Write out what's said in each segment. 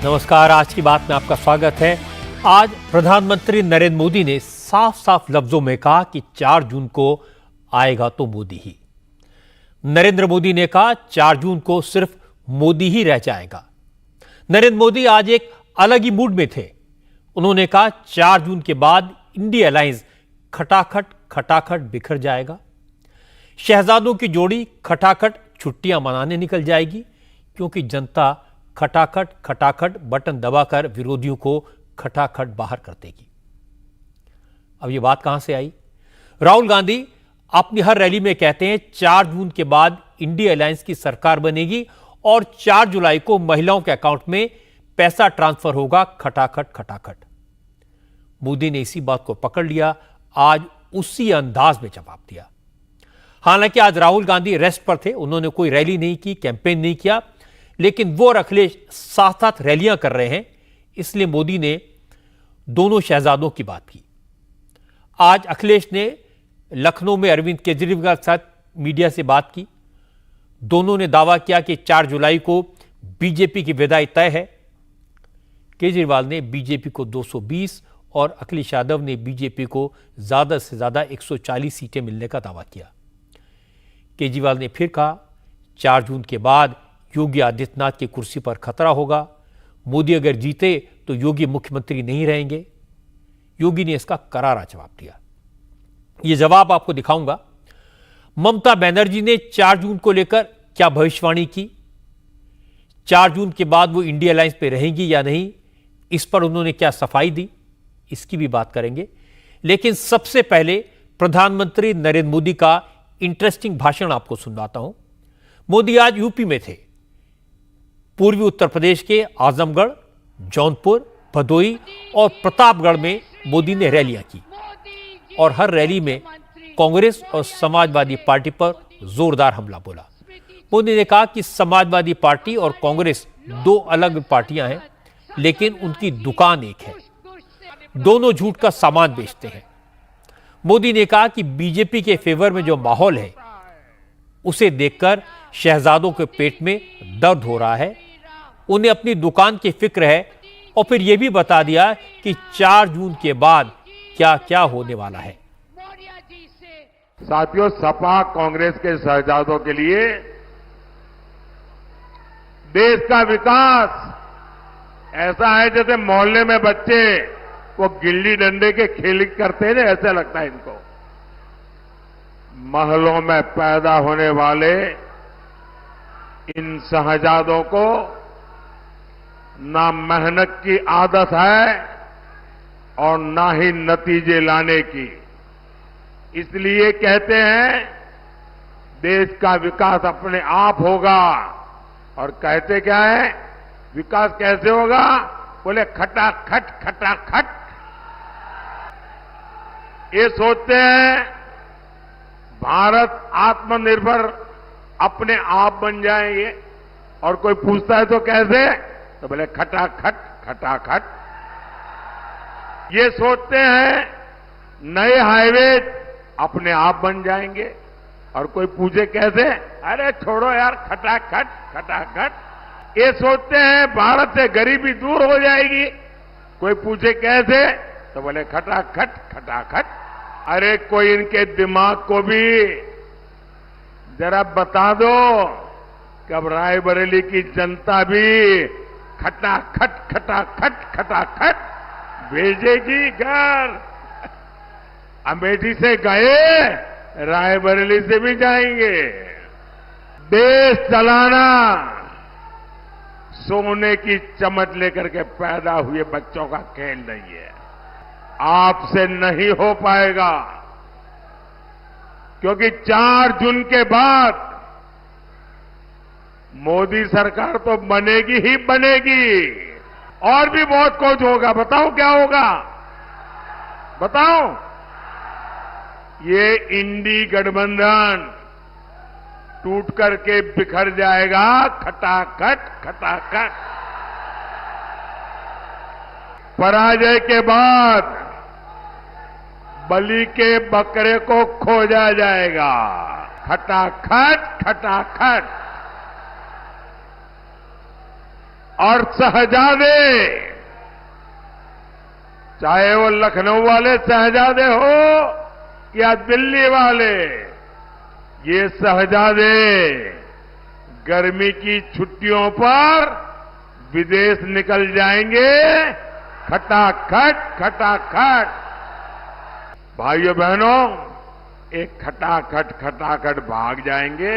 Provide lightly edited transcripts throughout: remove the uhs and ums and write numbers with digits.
नमस्कार, आज की बात में आपका स्वागत है। आज प्रधानमंत्री नरेंद्र मोदी ने साफ साफ लफ्जों में कहा कि 4 जून को आएगा तो मोदी ही। नरेंद्र मोदी ने कहा 4 जून को सिर्फ मोदी ही रह जाएगा। नरेंद्र मोदी आज एक अलग ही मूड में थे। उन्होंने कहा 4 जून के बाद इंडिया अलायंस खटाखट खटाखट बिखर जाएगा। शहजादों की जोड़ी खटाखट छुट्टियां मनाने निकल जाएगी, क्योंकि जनता खटाखट खटाखट बटन दबाकर विरोधियों को खटाखट बाहर कर देगी। अब यह बात कहां से आई? राहुल गांधी अपनी हर रैली में कहते हैं 4 जून के बाद इंडिया अलायंस की सरकार बनेगी और 4 जुलाई को महिलाओं के अकाउंट में पैसा ट्रांसफर होगा खटाखट खटाखट। मोदी ने इसी बात को पकड़ लिया, आज उसी अंदाज में जवाब दिया। हालांकि आज राहुल गांधी रेस्ट पर थे, उन्होंने कोई रैली नहीं की, कैंपेन नहीं किया, लेकिन वो और अखिलेश साथ साथ रैलियां कर रहे हैं, इसलिए मोदी ने दोनों शहजादों की बात की। आज अखिलेश ने लखनऊ में अरविंद केजरीवाल के साथ मीडिया से बात की। दोनों ने दावा किया कि 4 जुलाई को बीजेपी की विदाई तय है। केजरीवाल ने बीजेपी को 220 और अखिलेश यादव ने बीजेपी को ज्यादा से ज्यादा 140 सीटें मिलने का दावा किया। केजरीवाल ने फिर कहा 4 जून के बाद योगी आदित्यनाथ की कुर्सी पर खतरा होगा। मोदी अगर जीते तो योगी मुख्यमंत्री नहीं रहेंगे। योगी ने इसका करारा जवाब दिया। यह जवाब आपको दिखाऊंगा। ममता बनर्जी ने 4 जून को लेकर क्या भविष्यवाणी की, 4 जून के बाद वो इंडिया अलायंस पे रहेंगी या नहीं, इस पर उन्होंने क्या सफाई दी, इसकी भी बात करेंगे। लेकिन सबसे पहले प्रधानमंत्री नरेंद्र मोदी का इंटरेस्टिंग भाषण आपको सुनवाता हूं। मोदी आज यूपी में थे। पूर्वी उत्तर प्रदेश के आजमगढ़, जौनपुर, भदोई और प्रतापगढ़ में मोदी ने रैलियां की और हर रैली में कांग्रेस और समाजवादी पार्टी पर जोरदार हमला बोला। मोदी ने कहा कि समाजवादी पार्टी और कांग्रेस 2 अलग पार्टियां हैं, लेकिन उनकी दुकान एक है। दोनों झूठ का सामान बेचते हैं। मोदी ने कहा कि बीजेपी के फेवर में जो माहौल है, उसे देखकर शहजादों के पेट में दर्द हो रहा है। उन्हें अपनी दुकान की फिक्र है और फिर यह भी बता दिया कि 4 जून के बाद क्या क्या होने वाला है। साथियों, सपा कांग्रेस के शहजादों के लिए देश का विकास ऐसा है जैसे मोहल्ले में बच्चे वो गिल्ली डंडे के खेल करते हैं, ऐसा लगता है इनको। महलों में पैदा होने वाले इन शहजादों को ना मेहनत की आदत है और ना ही नतीजे लाने की। इसलिए कहते हैं देश का विकास अपने आप होगा। और कहते क्या है, विकास कैसे होगा? बोले खटाखट खटाखट। ये सोचते हैं भारत आत्मनिर्भर अपने आप बन जाएंगे, और कोई पूछता है तो कैसे, तो बोले खटाखट खटाखट। ये सोचते हैं नए हाईवे अपने आप बन जाएंगे, और कोई पूछे कैसे, अरे छोड़ो यार, खटाखट खटाखट। ये सोचते हैं भारत से गरीबी दूर हो जाएगी, कोई पूछे कैसे, तो बोले खटाखट खटाखट। अरे कोई इनके दिमाग को भी जरा बता दो, कब रायबरेली की जनता भी खटाखट खटाखट खटाखट भेजेगी घर। अमेठी से गए, रायबरेली से भी जाएंगे। देश चलाना सोने की चमच लेकर के पैदा हुए बच्चों का खेल नहीं है। आपसे नहीं हो पाएगा, क्योंकि 4 जून के बाद मोदी सरकार तो बनेगी ही बनेगी, और भी बहुत कुछ होगा। बताओ क्या होगा? बताओ। ये इंडी गठबंधन टूट करके बिखर जाएगा खटाखट खटाखट। पराजय के बाद बलि के बकरे को खोजा जाएगा। खटाखट खटाखट। और शहजादे, चाहे वो लखनऊ वाले शहजादे हो या दिल्ली वाले, ये शहजादे गर्मी की छुट्टियों पर विदेश निकल जाएंगे, खटाखट खटाखट। भाइयों बहनों, एक खटाखट खटाखट भाग जाएंगे,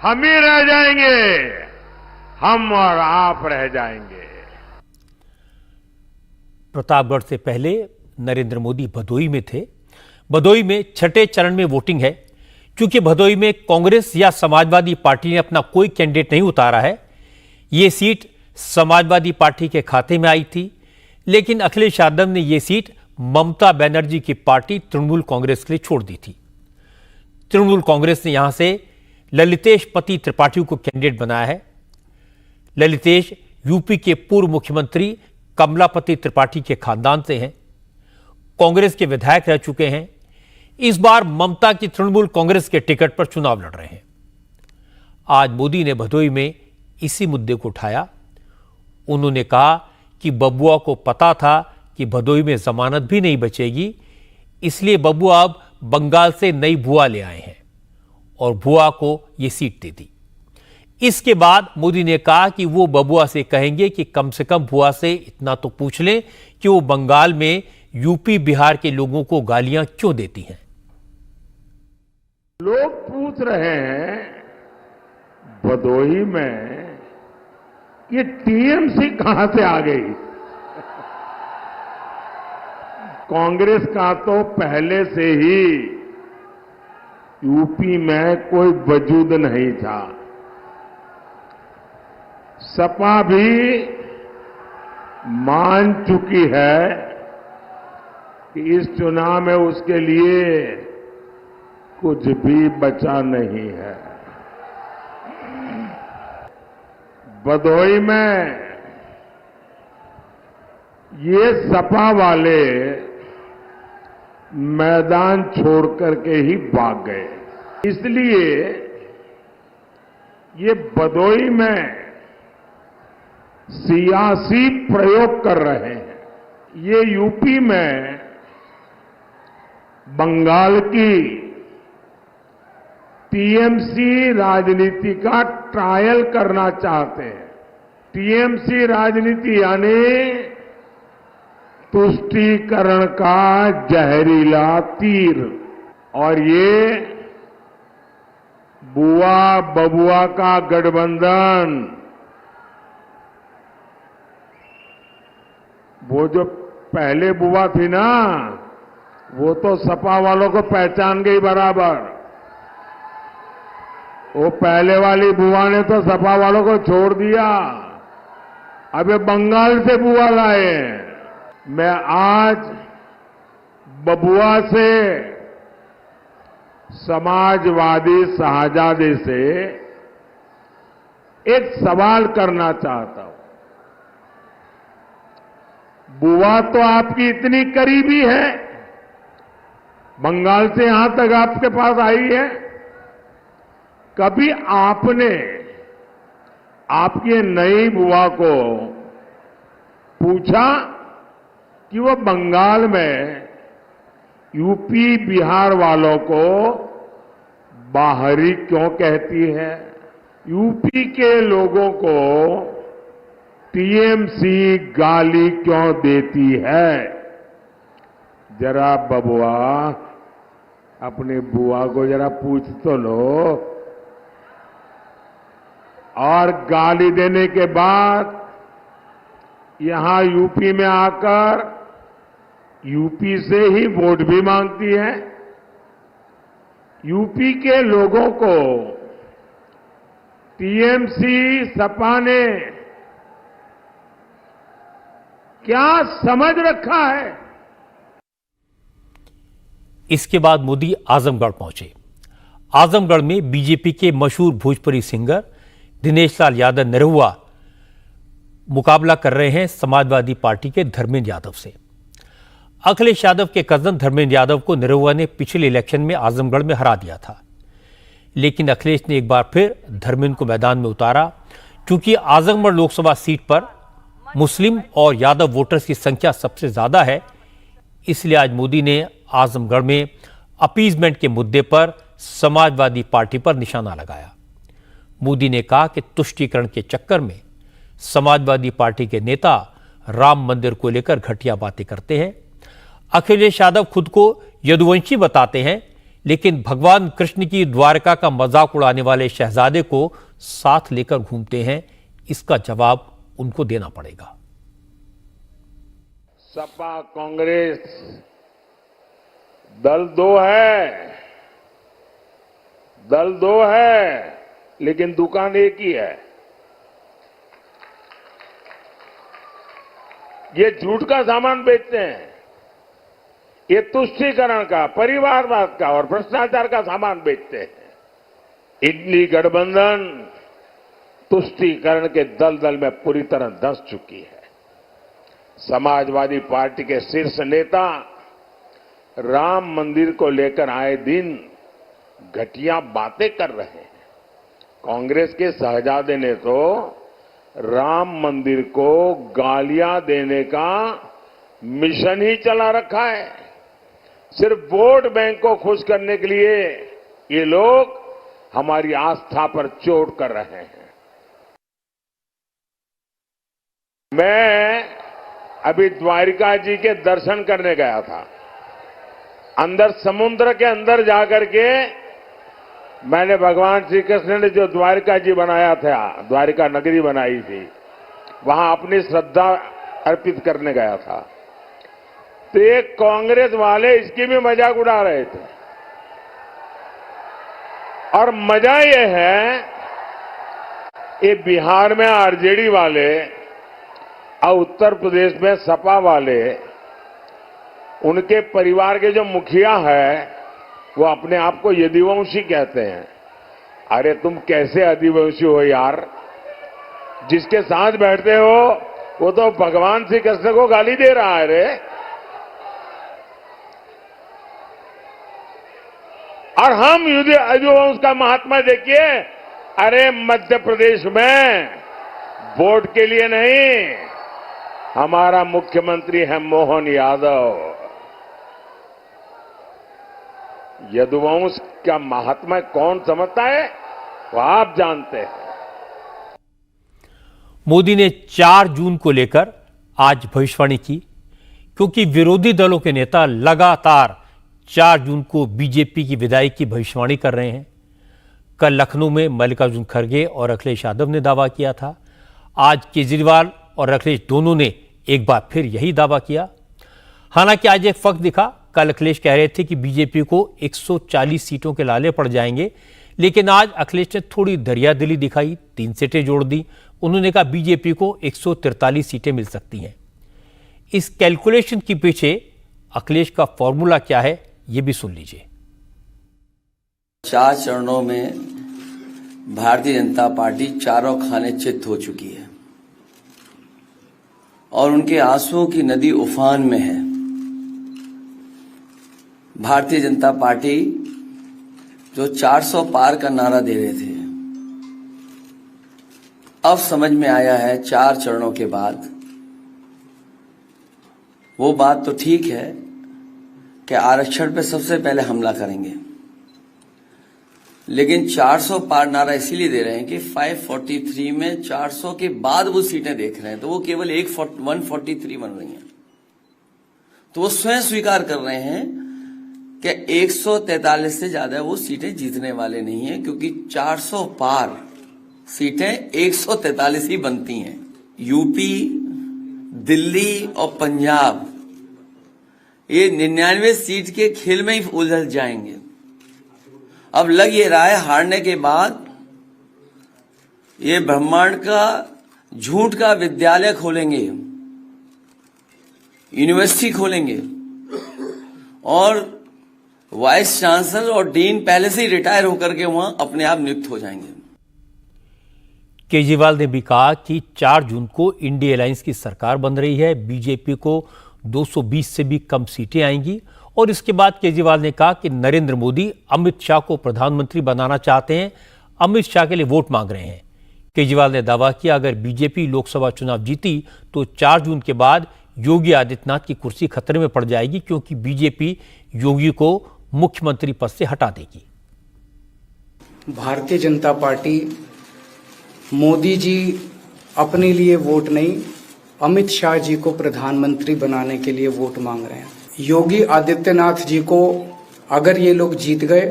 हम ही रह जाएंगे, हम और आप रह जाएंगे। प्रतापगढ़ से पहले नरेंद्र मोदी भदोई में थे। भदोई में छठे चरण में वोटिंग है। क्योंकि भदोई में कांग्रेस या समाजवादी पार्टी ने अपना कोई कैंडिडेट नहीं उतारा है, ये सीट समाजवादी पार्टी के खाते में आई थी, लेकिन अखिलेश यादव ने ये सीट ममता बनर्जी की पार्टी तृणमूल कांग्रेस के लिए छोड़ दी थी। तृणमूल कांग्रेस ने यहां से ललितेश पति त्रिपाठी को कैंडिडेट बनाया है। ललितेश यूपी के पूर्व मुख्यमंत्री कमलापति त्रिपाठी के खानदान से हैं, कांग्रेस के विधायक रह चुके हैं। इस बार ममता की तृणमूल कांग्रेस के टिकट पर चुनाव लड़ रहे हैं। आज मोदी ने भदोई में इसी मुद्दे को उठाया। उन्होंने कहा कि बबुआ को पता था कि भदोई में जमानत भी नहीं बचेगी, इसलिए बबुआ अब बंगाल से नई बुआ ले आए हैं और बुआ को यह सीट दे दी। इसके बाद मोदी ने कहा कि वो बबुआ से कहेंगे कि कम से कम बुआ से इतना तो पूछ लें कि वो बंगाल में यूपी बिहार के लोगों को गालियां क्यों देती हैं। लोग पूछ रहे हैं भदोही में ये टीएमसी कहां से आ गई। कांग्रेस का तो पहले से ही यूपी में कोई वजूद नहीं था। सपा भी मान चुकी है कि इस चुनाव में उसके लिए कुछ भी बचा नहीं है। भदोई में ये सपा वाले मैदान छोड़ करके ही भाग गए, इसलिए ये भदोई में सियासी प्रयोग कर रहे हैं। ये यूपी में बंगाल की टीएमसी राजनीति का ट्रायल करना चाहते हैं। टीएमसी राजनीति यानी तुष्टीकरण का जहरीला तीर, और ये बुआ बबुआ का गठबंधन, वो जो पहले बुआ थी ना, वो तो सपा वालों को पहचान गई बराबर। वो पहले वाली बुआ ने तो सपा वालों को छोड़ दिया, अब ये बंगाल से बुआ लाए। मैं आज बबुआ से, समाजवादी शहजादे से एक सवाल करना चाहता हूं। बुआ तो आपकी इतनी करीबी है, बंगाल से यहां तक आपके पास आई है, कभी आपने आपकी नई बुआ को पूछा कि वो बंगाल में यूपी बिहार वालों को बाहरी क्यों कहती है? यूपी के लोगों को टीएमसी गाली क्यों देती है? जरा बबुआ अपनी बुआ को जरा पूछ तो लो। और गाली देने के बाद यहां यूपी में आकर यूपी से ही वोट भी मांगती है। यूपी के लोगों को टीएमसी सपा ने क्या समझ रखा है? इसके बाद मोदी आजमगढ़ पहुंचे। आजमगढ़ में बीजेपी के मशहूर भोजपुरी सिंगर दिनेश लाल यादव निरहुआ मुकाबला कर रहे हैं समाजवादी पार्टी के धर्मेंद्र यादव से। अखिलेश यादव के कजन धर्मेंद्र यादव को निरहुआ ने पिछले इलेक्शन में आजमगढ़ में हरा दिया था, लेकिन अखिलेश ने एक बार फिर धर्मेंद्र को मैदान में उतारा क्योंकि आजमगढ़ लोकसभा सीट पर मुस्लिम और यादव वोटर्स की संख्या सबसे ज्यादा है, इसलिए आज मोदी ने आजमगढ़ में अपीजमेंट के मुद्दे पर समाजवादी पार्टी पर निशाना लगाया। मोदी ने कहा कि तुष्टीकरण के चक्कर में समाजवादी पार्टी के नेता राम मंदिर को लेकर घटिया बातें करते हैं। अखिलेश यादव खुद को यदुवंशी बताते हैं, लेकिन भगवान कृष्ण की द्वारका का मजाक उड़ाने वाले शहजादे को साथ लेकर घूमते हैं। इसका जवाब उनको देना पड़ेगा। सपा कांग्रेस दल दो है, लेकिन दुकान एक ही है। ये झूठ का सामान बेचते हैं, ये तुष्टीकरण का, परिवारवाद का और भ्रष्टाचार का सामान बेचते हैं। इंडी गठबंधन तुष्टीकरण के दलदल में पूरी तरह धंस चुकी है। समाजवादी पार्टी के शीर्ष नेता राम मंदिर को लेकर आए दिन घटिया बातें कर रहे हैं। कांग्रेस के शहजादे ने तो राम मंदिर को गालियां देने का मिशन ही चला रखा है। सिर्फ वोट बैंक को खुश करने के लिए ये लोग हमारी आस्था पर चोट कर रहे हैं। मैं अभी द्वारिका जी के दर्शन करने गया था। अंदर समुद्र के अंदर जाकर के मैंने भगवान श्री कृष्ण ने जो द्वारिका जी बनाया था, द्वारिका नगरी बनाई थी, वहां अपनी श्रद्धा अर्पित करने गया था। तो एक कांग्रेस वाले इसकी भी मजाक उड़ा रहे थे। और मजा यह है, ये बिहार में आरजेडी वाले और उत्तर प्रदेश में सपा वाले, उनके परिवार के जो मुखिया है वो अपने आप को यदुवंशी कहते हैं। अरे तुम कैसे आदिवंशी हो यार? जिसके साथ बैठते हो वो तो भगवान श्री कृष्ण को गाली दे रहा है रे। और हम यदुवंश का महात्मा देखिए। अरे मध्य प्रदेश में वोट के लिए नहीं, हमारा मुख्यमंत्री है मोहन यादव। यदुवंश का महात्मा कौन समझता है वो आप जानते हैं। मोदी ने 4 जून को लेकर आज भविष्यवाणी की, क्योंकि विरोधी दलों के नेता लगातार 4 जून को बीजेपी की विदाई की भविष्यवाणी कर रहे हैं। कल लखनऊ में मल्लिकार्जुन खड़गे और अखिलेश यादव ने दावा किया था। आज केजरीवाल और अखिलेश दोनों ने एक बार फिर यही दावा किया। हालांकि आज एक फर्क दिखा। कल अखिलेश कह रहे थे कि बीजेपी को 140 सीटों के लाले पड़ जाएंगे, लेकिन आज अखिलेश ने थोड़ी दरियादिली दिखाई, 3 सीटें जोड़ दी। उन्होंने कहा बीजेपी को 143 सीटें मिल सकती हैं। इस कैलकुलेशन के पीछे अखिलेश का फॉर्मूला क्या है, यह भी सुन लीजिए। 4 चरणों में भारतीय जनता पार्टी चारों खाने चित्त हो चुकी है और उनके आंसुओं की नदी उफान में है। भारतीय जनता पार्टी जो 400 पार का नारा दे रहे थे, अब समझ में आया है 4 चरणों के बाद। वो बात तो ठीक है कि आरक्षण पे सबसे पहले हमला करेंगे, लेकिन 400 पार नारा इसीलिए दे रहे हैं कि 543 में 400 के बाद वो सीटें देख रहे हैं, तो वो केवल 143 बन रही हैं। तो वो स्वयं स्वीकार कर रहे हैं कि 143 से ज्यादा वो सीटें जीतने वाले नहीं हैं, क्योंकि 400 पार सीटें 143 ही बनती हैं। यूपी, दिल्ली और पंजाब ये 99 सीट के खेल में ही उलझ जाएंगे। अब लग ये रहा है हारने के बाद ये ब्रह्मांड का झूठ का विद्यालय खोलेंगे, यूनिवर्सिटी खोलेंगे और वाइस चांसलर और डीन पहले से ही रिटायर होकर के वहां अपने आप नियुक्त हो जाएंगे। केजरीवाल ने भी कहा कि 4 जून को इंडिया अलायंस की सरकार बन रही है, बीजेपी को 220 से भी कम सीटें आएंगी। और इसके बाद केजरीवाल ने कहा कि नरेंद्र मोदी अमित शाह को प्रधानमंत्री बनाना चाहते हैं, अमित शाह के लिए वोट मांग रहे हैं। केजरीवाल ने दावा किया, अगर बीजेपी लोकसभा चुनाव जीती तो 4 जून के बाद योगी आदित्यनाथ की कुर्सी खतरे में पड़ जाएगी, क्योंकि बीजेपी योगी को मुख्यमंत्री पद से हटा देगी। भारतीय जनता पार्टी मोदी जी अपने लिए वोट नहीं, अमित शाह जी को प्रधानमंत्री बनाने के लिए वोट मांग रहे हैं। योगी आदित्यनाथ जी को अगर ये लोग जीत गए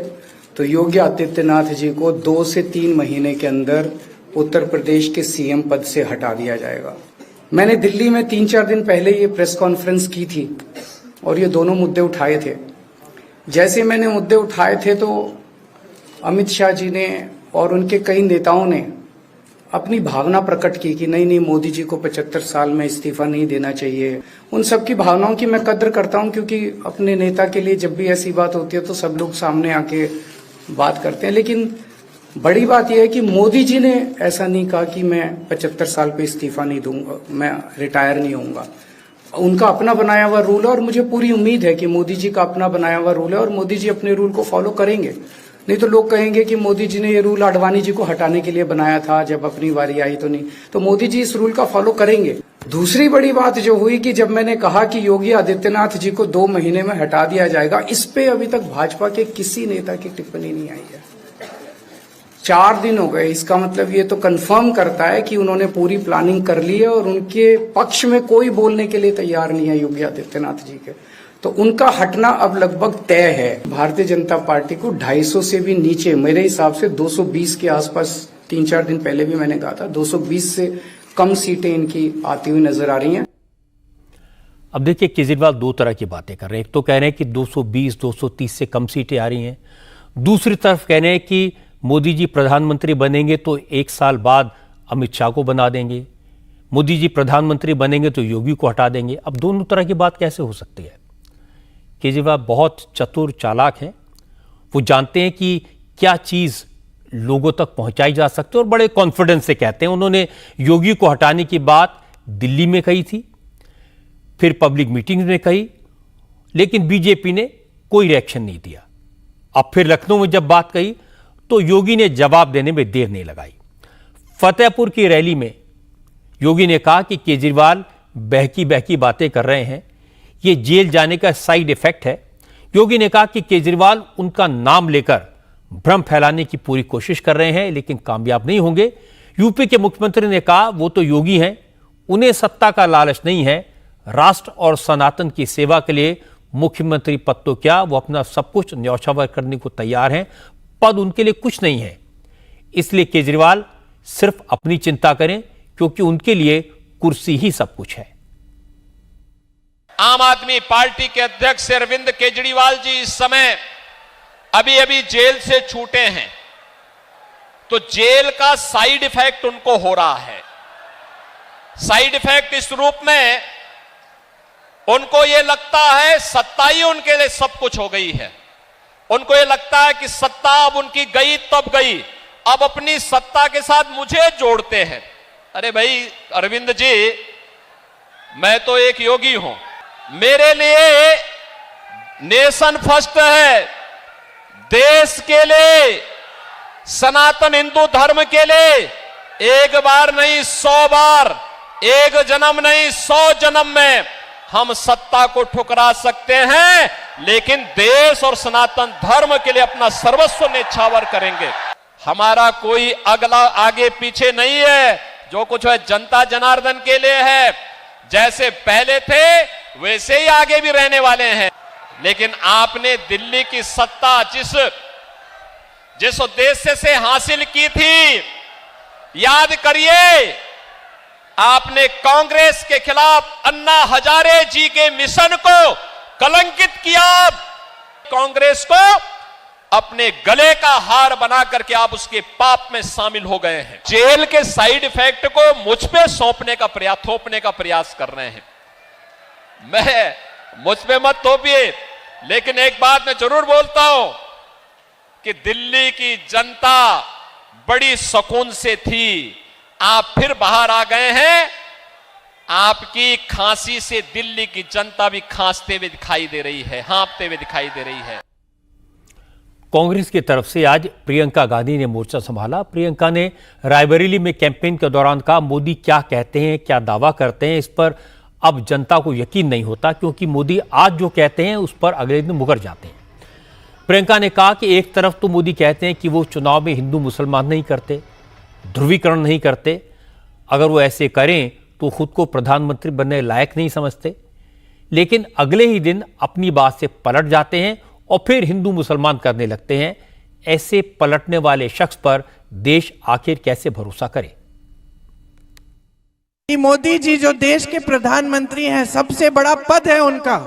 तो योगी आदित्यनाथ जी को 2 से 3 महीने के अंदर उत्तर प्रदेश के सीएम पद से हटा दिया जाएगा। मैंने दिल्ली में 3-4 दिन पहले ये प्रेस कॉन्फ्रेंस की थी और ये दोनों मुद्दे उठाए थे। जैसे मैंने मुद्दे उठाए थे तो अमित शाह जी ने और उनके कई नेताओं ने अपनी भावना प्रकट की कि नहीं मोदी जी को 75 साल में इस्तीफा नहीं देना चाहिए। उन सब की भावनाओं की मैं कद्र करता हूं, क्योंकि अपने नेता के लिए जब भी ऐसी बात होती है तो सब लोग सामने आके बात करते हैं। लेकिन बड़ी बात यह है कि मोदी जी ने ऐसा नहीं कहा कि मैं 75 साल पे इस्तीफा नहीं दूंगा, मैं रिटायर नहीं होऊंगा। उनका अपना बनाया हुआ रूल है और मुझे पूरी उम्मीद है कि मोदी जी का अपना बनाया हुआ रूल है और मोदी जी अपने रूल को फॉलो करेंगे। नहीं तो लोग कहेंगे कि मोदी जी ने ये रूल आडवाणी जी को हटाने के लिए बनाया था, जब अपनी बारी आई तो नहीं। तो मोदी जी इस रूल का फॉलो करेंगे। दूसरी बड़ी बात जो हुई कि जब मैंने कहा कि योगी आदित्यनाथ जी को 2 महीने में हटा दिया जाएगा, इस पे अभी तक भाजपा के किसी नेता की टिप्पणी नहीं आई है। 4 दिन हो गए। इसका मतलब ये तो कंफर्म करता है कि उन्होंने पूरी प्लानिंग कर ली है और उनके पक्ष में कोई बोलने के लिए तैयार नहीं है योगी आदित्यनाथ जी के। तो उनका हटना अब लगभग तय है। भारतीय जनता पार्टी को 250 से भी नीचे, मेरे हिसाब से 220 के आसपास, 3-4 दिन पहले भी मैंने कहा था, 220 से कम सीटें इनकी आती हुई नजर आ रही हैं। अब देखिए, केजरीवाल 2 तरह की बातें कर रहे हैं। एक तो कह रहे हैं कि 220-230 से कम सीटें आ रही हैं। दूसरी तरफ कह रहे हैं कि मोदी जी प्रधानमंत्री बनेंगे तो 1 साल बाद अमित शाह को बना देंगे, मोदी जी प्रधानमंत्री बनेंगे तो योगी को हटा देंगे। अब दोनों तरह की बात कैसे हो सकती है? केजरीवाल बहुत चतुर चालाक हैं। वो जानते हैं कि क्या चीज़ लोगों तक पहुंचाई जा सकती है और बड़े कॉन्फिडेंस से कहते हैं। उन्होंने योगी को हटाने की बात दिल्ली में कही थी, फिर पब्लिक मीटिंग में कही, लेकिन बीजेपी ने कोई रिएक्शन नहीं दिया। अब फिर लखनऊ में जब बात कही तो योगी ने जवाब देने में देर नहीं लगाई। फतेहपुर की रैली में योगी ने कहा कि केजरीवाल बहकी बहकी बातें कर रहे हैं, ये जेल जाने का साइड इफेक्ट है। योगी ने कहा कि केजरीवाल उनका नाम लेकर भ्रम फैलाने की पूरी कोशिश कर रहे हैं, लेकिन कामयाब नहीं होंगे। यूपी के मुख्यमंत्री ने कहा वो तो योगी हैं, उन्हें सत्ता का लालच नहीं है, राष्ट्र और सनातन की सेवा के लिए मुख्यमंत्री पद तो क्या, वो अपना सब कुछ न्यौछावर करने को तैयार हैं, पद उनके लिए कुछ नहीं है। इसलिए केजरीवाल सिर्फ अपनी चिंता करें, क्योंकि उनके लिए कुर्सी ही सब कुछ है। आम आदमी पार्टी के अध्यक्ष अरविंद केजरीवाल जी इस समय अभी अभी जेल से छूटे हैं, तो जेल का साइड इफेक्ट उनको हो रहा है। साइड इफेक्ट इस रूप में, उनको यह लगता है सत्ता ही उनके लिए सब कुछ हो गई है। उनको यह लगता है कि सत्ता अब उनकी गई तब गई, अब अपनी सत्ता के साथ मुझे जोड़ते हैं। अरे भाई अरविंद जी, मैं तो एक योगी हूं, मेरे लिए नेशन फर्स्ट है, देश के लिए, सनातन हिंदू धर्म के लिए एक बार नहीं 100 बार, एक जन्म नहीं 100 जन्म में हम सत्ता को ठुकरा सकते हैं, लेकिन देश और सनातन धर्म के लिए अपना सर्वस्व न्यौछावर करेंगे। हमारा कोई अगला आगे पीछे नहीं है, जो कुछ है जनता जनार्दन के लिए है। जैसे पहले थे वैसे ही आगे भी रहने वाले हैं। लेकिन आपने दिल्ली की सत्ता जिस उद्देश्य से हासिल की थी, याद करिए, आपने कांग्रेस के खिलाफ अन्ना हजारे जी के मिशन को कलंकित किया। कांग्रेस को अपने गले का हार बना करके आप उसके पाप में शामिल हो गए हैं। जेल के साइड इफेक्ट को मुझ पे सौंपने का प्रयास, थोपने का प्रयास कर रहे हैं। मुझ पे मत थोपिए, लेकिन एक बात मैं जरूर बोलता हूं कि दिल्ली की जनता बड़ी सुकून से थी, आप फिर बाहर आ गए हैं। आपकी खांसी से दिल्ली की जनता भी खांसते हुए दिखाई दे रही है, हाँफते हुए दिखाई दे रही है। कांग्रेस की तरफ से आज प्रियंका गांधी ने मोर्चा संभाला। प्रियंका ने रायबरेली में कैंपेन के दौरान कहा, मोदी क्या कहते हैं, क्या दावा करते हैं, इस पर अब जनता को यकीन नहीं होता, क्योंकि मोदी आज जो कहते हैं उस पर अगले दिन मुकर जाते हैं। प्रियंका ने कहा कि एक तरफ तो मोदी कहते हैं कि वो चुनाव में हिंदू मुसलमान नहीं करते, ध्रुवीकरण नहीं करते, अगर वो ऐसे करें तो खुद को प्रधानमंत्री बनने लायक नहीं समझते, लेकिन अगले ही दिन अपनी बात से पलट जाते हैं और फिर हिंदू मुसलमान करने लगते हैं। ऐसे पलटने वाले शख्स पर देश आखिर कैसे भरोसा करे? मोदी जी जो देश के प्रधानमंत्री हैं, सबसे बड़ा पद है उनका,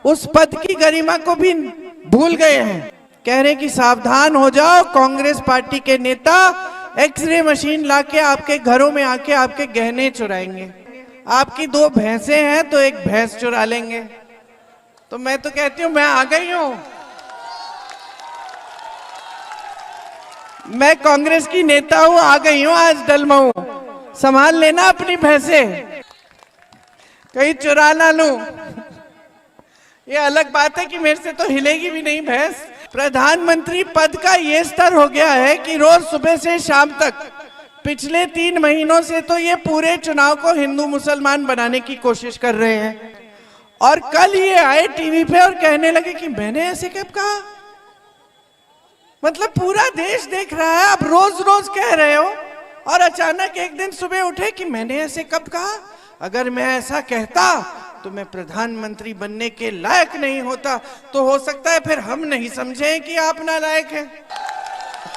उस पद की गरिमा को भी भूल गए हैं। कह रहे कि सावधान हो जाओ, कांग्रेस पार्टी के नेता एक्सरे मशीन लाके आपके घरों में आके आपके गहने चुराएंगे। आपकी 2 भैंसें हैं तो एक भैंस चुरा लेंगे। तो मैं तो कहती हूं मैं आ गई हूं, मैं कांग्रेस की नेता हूं, आ गई हूं आज डलमऊ, संभाल लेना अपनी भैंसें, कहीं चुरा ना लूं। ये अलग बात है कि मेरे से तो हिलेगी भी नहीं भैंस। प्रधानमंत्री पद का ये स्तर हो गया है कि रोज सुबह से शाम तक पिछले 3 महीनों से तो ये पूरे चुनाव को हिंदू मुसलमान बनाने की कोशिश कर रहे हैं। और कल ये आए टीवी पे और कहने लगे कि मैंने ऐसे कब कहा। मतलब पूरा देश देख रहा है, आप रोज रोज कह रहे हो और अचानक एक दिन सुबह उठे कि मैंने ऐसे कब कहा। अगर मैं ऐसा कहता तो मैं प्रधानमंत्री बनने के लायक नहीं होता। तो हो सकता है फिर हम नहीं समझे कि आप नालायक हैं,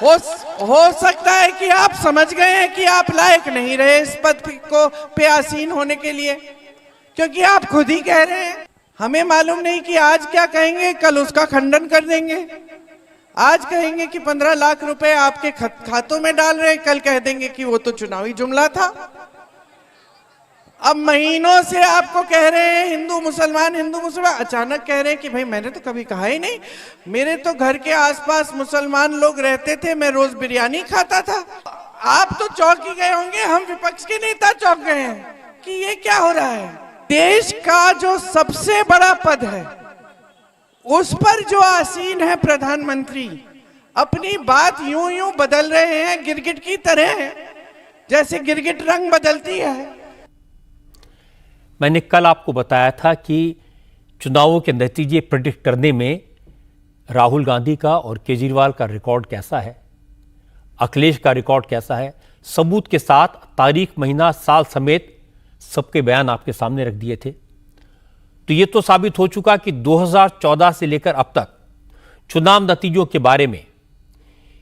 हो सकता है कि आप समझ गए हैं कि आप लायक नहीं रहे इस पद को पे आसीन होने के लिए, क्योंकि आप खुद ही कह रहे हैं। हमें मालूम नहीं कि आज क्या कहेंगे, कल उसका खंडन कर देंगे। आज कहेंगे कि 15 लाख रुपए आपके खातों में डाल रहे हैं, कल कह देंगे कि वो तो चुनावी जुमला था। अब महीनों से आपको कह रहे हैं हिंदू मुसलमान, अचानक कह रहे हैं कि भाई मैंने तो कभी कहा ही नहीं, मेरे तो घर के आसपास मुसलमान लोग रहते थे, मैं रोज बिरयानी खाता था। आप तो चौंक ही गए होंगे, हम विपक्ष के नेता चौंक गए हैं कि ये क्या हो रहा है। देश का जो सबसे बड़ा पद है उस पर जो आसीन है प्रधानमंत्री, अपनी बात यूं बदल रहे हैं गिरगिट की तरह, जैसे गिरगिट रंग बदलती है। मैंने कल आपको बताया था कि चुनावों के नतीजे प्रेडिक्ट करने में राहुल गांधी का और केजरीवाल का रिकॉर्ड कैसा है, अखिलेश का रिकॉर्ड कैसा है। सबूत के साथ तारीख, महीना, साल समेत सबके बयान आपके सामने रख दिए थे। तो ये तो साबित हो चुका कि 2014 से लेकर अब तक चुनाव नतीजों के बारे में,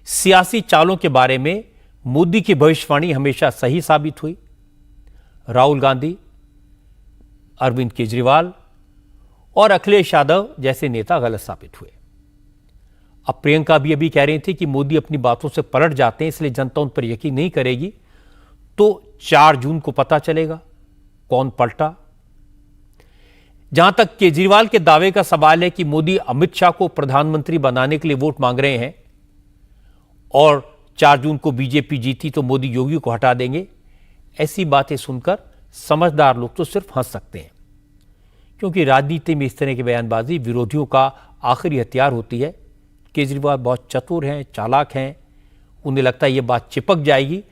सियासी चालों के बारे में मोदी की भविष्यवाणी हमेशा सही साबित हुई। राहुल गांधी, अरविंद केजरीवाल और अखिलेश यादव जैसे नेता गलत साबित हुए। अब प्रियंका भी अभी कह रही थी कि मोदी अपनी बातों से पलट जाते हैं, इसलिए जनता उन पर यकीन नहीं करेगी। तो 4 जून को पता चलेगा कौन पलटा। जहां तक केजरीवाल के दावे का सवाल है कि मोदी अमित शाह को प्रधानमंत्री बनाने के लिए वोट मांग रहे हैं और 4 जून को बीजेपी जीती तो मोदी योगी को हटा देंगे, ऐसी बातें सुनकर समझदार लोग तो सिर्फ हंस सकते हैं, क्योंकि राजनीति में इस तरह की बयानबाजी विरोधियों का आखिरी हथियार होती है। केजरीवाल बहुत चतुर हैं, चालाक हैं, उन्हें लगता है ये बात चिपक जाएगी,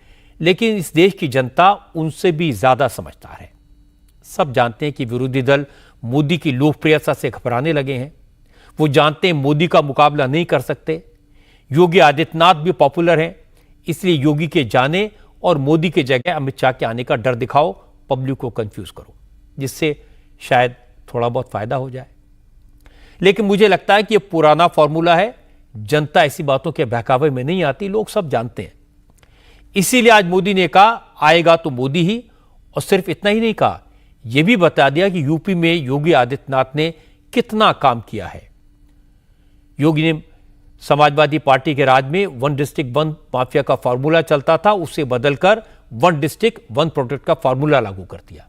लेकिन इस देश की जनता उनसे भी ज्यादा समझदार है। सब जानते हैं कि विरोधी दल मोदी की लोकप्रियता से घबराने लगे हैं। वो जानते हैं मोदी का मुकाबला नहीं कर सकते। योगी आदित्यनाथ भी पॉपुलर हैं, इसलिए योगी के जाने और मोदी के जगह अमित शाह के आने का डर दिखाओ, पब्लिक को कंफ्यूज करो, जिससे शायद थोड़ा बहुत फायदा हो जाए। लेकिन मुझे लगता है कि यह पुराना फॉर्मूला है, जनता ऐसी बातों के बहकावे में नहीं आती, लोग सब जानते हैं। इसीलिए आज मोदी ने कहा आएगा तो मोदी ही, और सिर्फ इतना ही नहीं कहा, यह भी बता दिया कि यूपी में योगी आदित्यनाथ ने कितना काम किया है। योगी ने समाजवादी पार्टी के राज में 1 डिस्ट्रिक्ट 1 माफिया का फॉर्मूला चलता था, उसे बदलकर 1 डिस्ट्रिक्ट 1 प्रोडक्ट का फॉर्मूला लागू कर दिया।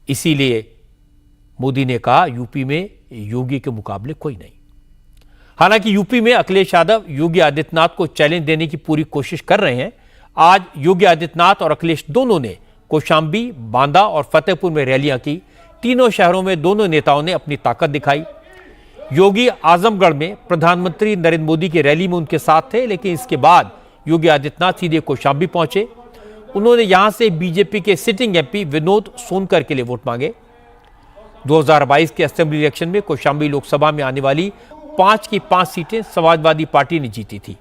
इसीलिए मोदी ने कहा यूपी में योगी के मुकाबले कोई नहीं। हालांकि यूपी में अखिलेश यादव योगी आदित्यनाथ को चैलेंज देने की पूरी कोशिश कर रहे हैं। आज योगी आदित्यनाथ और अखिलेश दोनों ने कौशाम्बी, बांदा और फतेहपुर में रैलियां की। तीनों शहरों में दोनों नेताओं ने अपनी ताकत दिखाई। योगी आजमगढ़ में प्रधानमंत्री नरेंद्र मोदी की रैली में उनके साथ थे, लेकिन इसके बाद योगी आदित्यनाथ सीधे कौशाम्बी पहुंचे। उन्होंने यहां से बीजेपी के सिटिंग एमपी विनोद सोनकर के लिए वोट मांगे। 2022 के असेंबली इलेक्शन में कौशाम्बी लोकसभा में आने वाली 5 की 5 सीटें समाजवादी पार्टी ने जीती थी।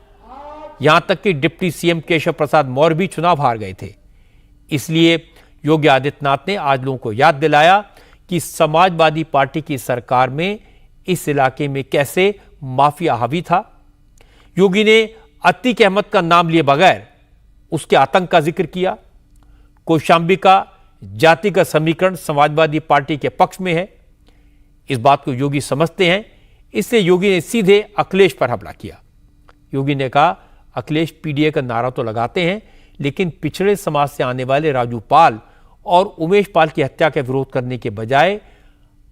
यहां तक कि डिप्टी सीएम केशव प्रसाद मौर्य भी चुनाव हार गए थे। इसलिए योगी आदित्यनाथ ने आज लोगों को याद दिलाया कि समाजवादी पार्टी की सरकार में इस इलाके में कैसे माफिया हावी था। योगी ने अतीक अहमद का नाम लिए बगैर उसके आतंक का जिक्र किया। कौशाम्बी का जातिगत समीकरण समाजवादी पार्टी के पक्ष में है, इस बात को योगी समझते हैं। इससे योगी ने सीधे अखिलेश पर हमला किया। योगी ने कहा, अखिलेश पीडीए का नारा तो लगाते हैं, लेकिन पिछड़े समाज से आने वाले राजू पाल और उमेश पाल की हत्या का विरोध करने के बजाय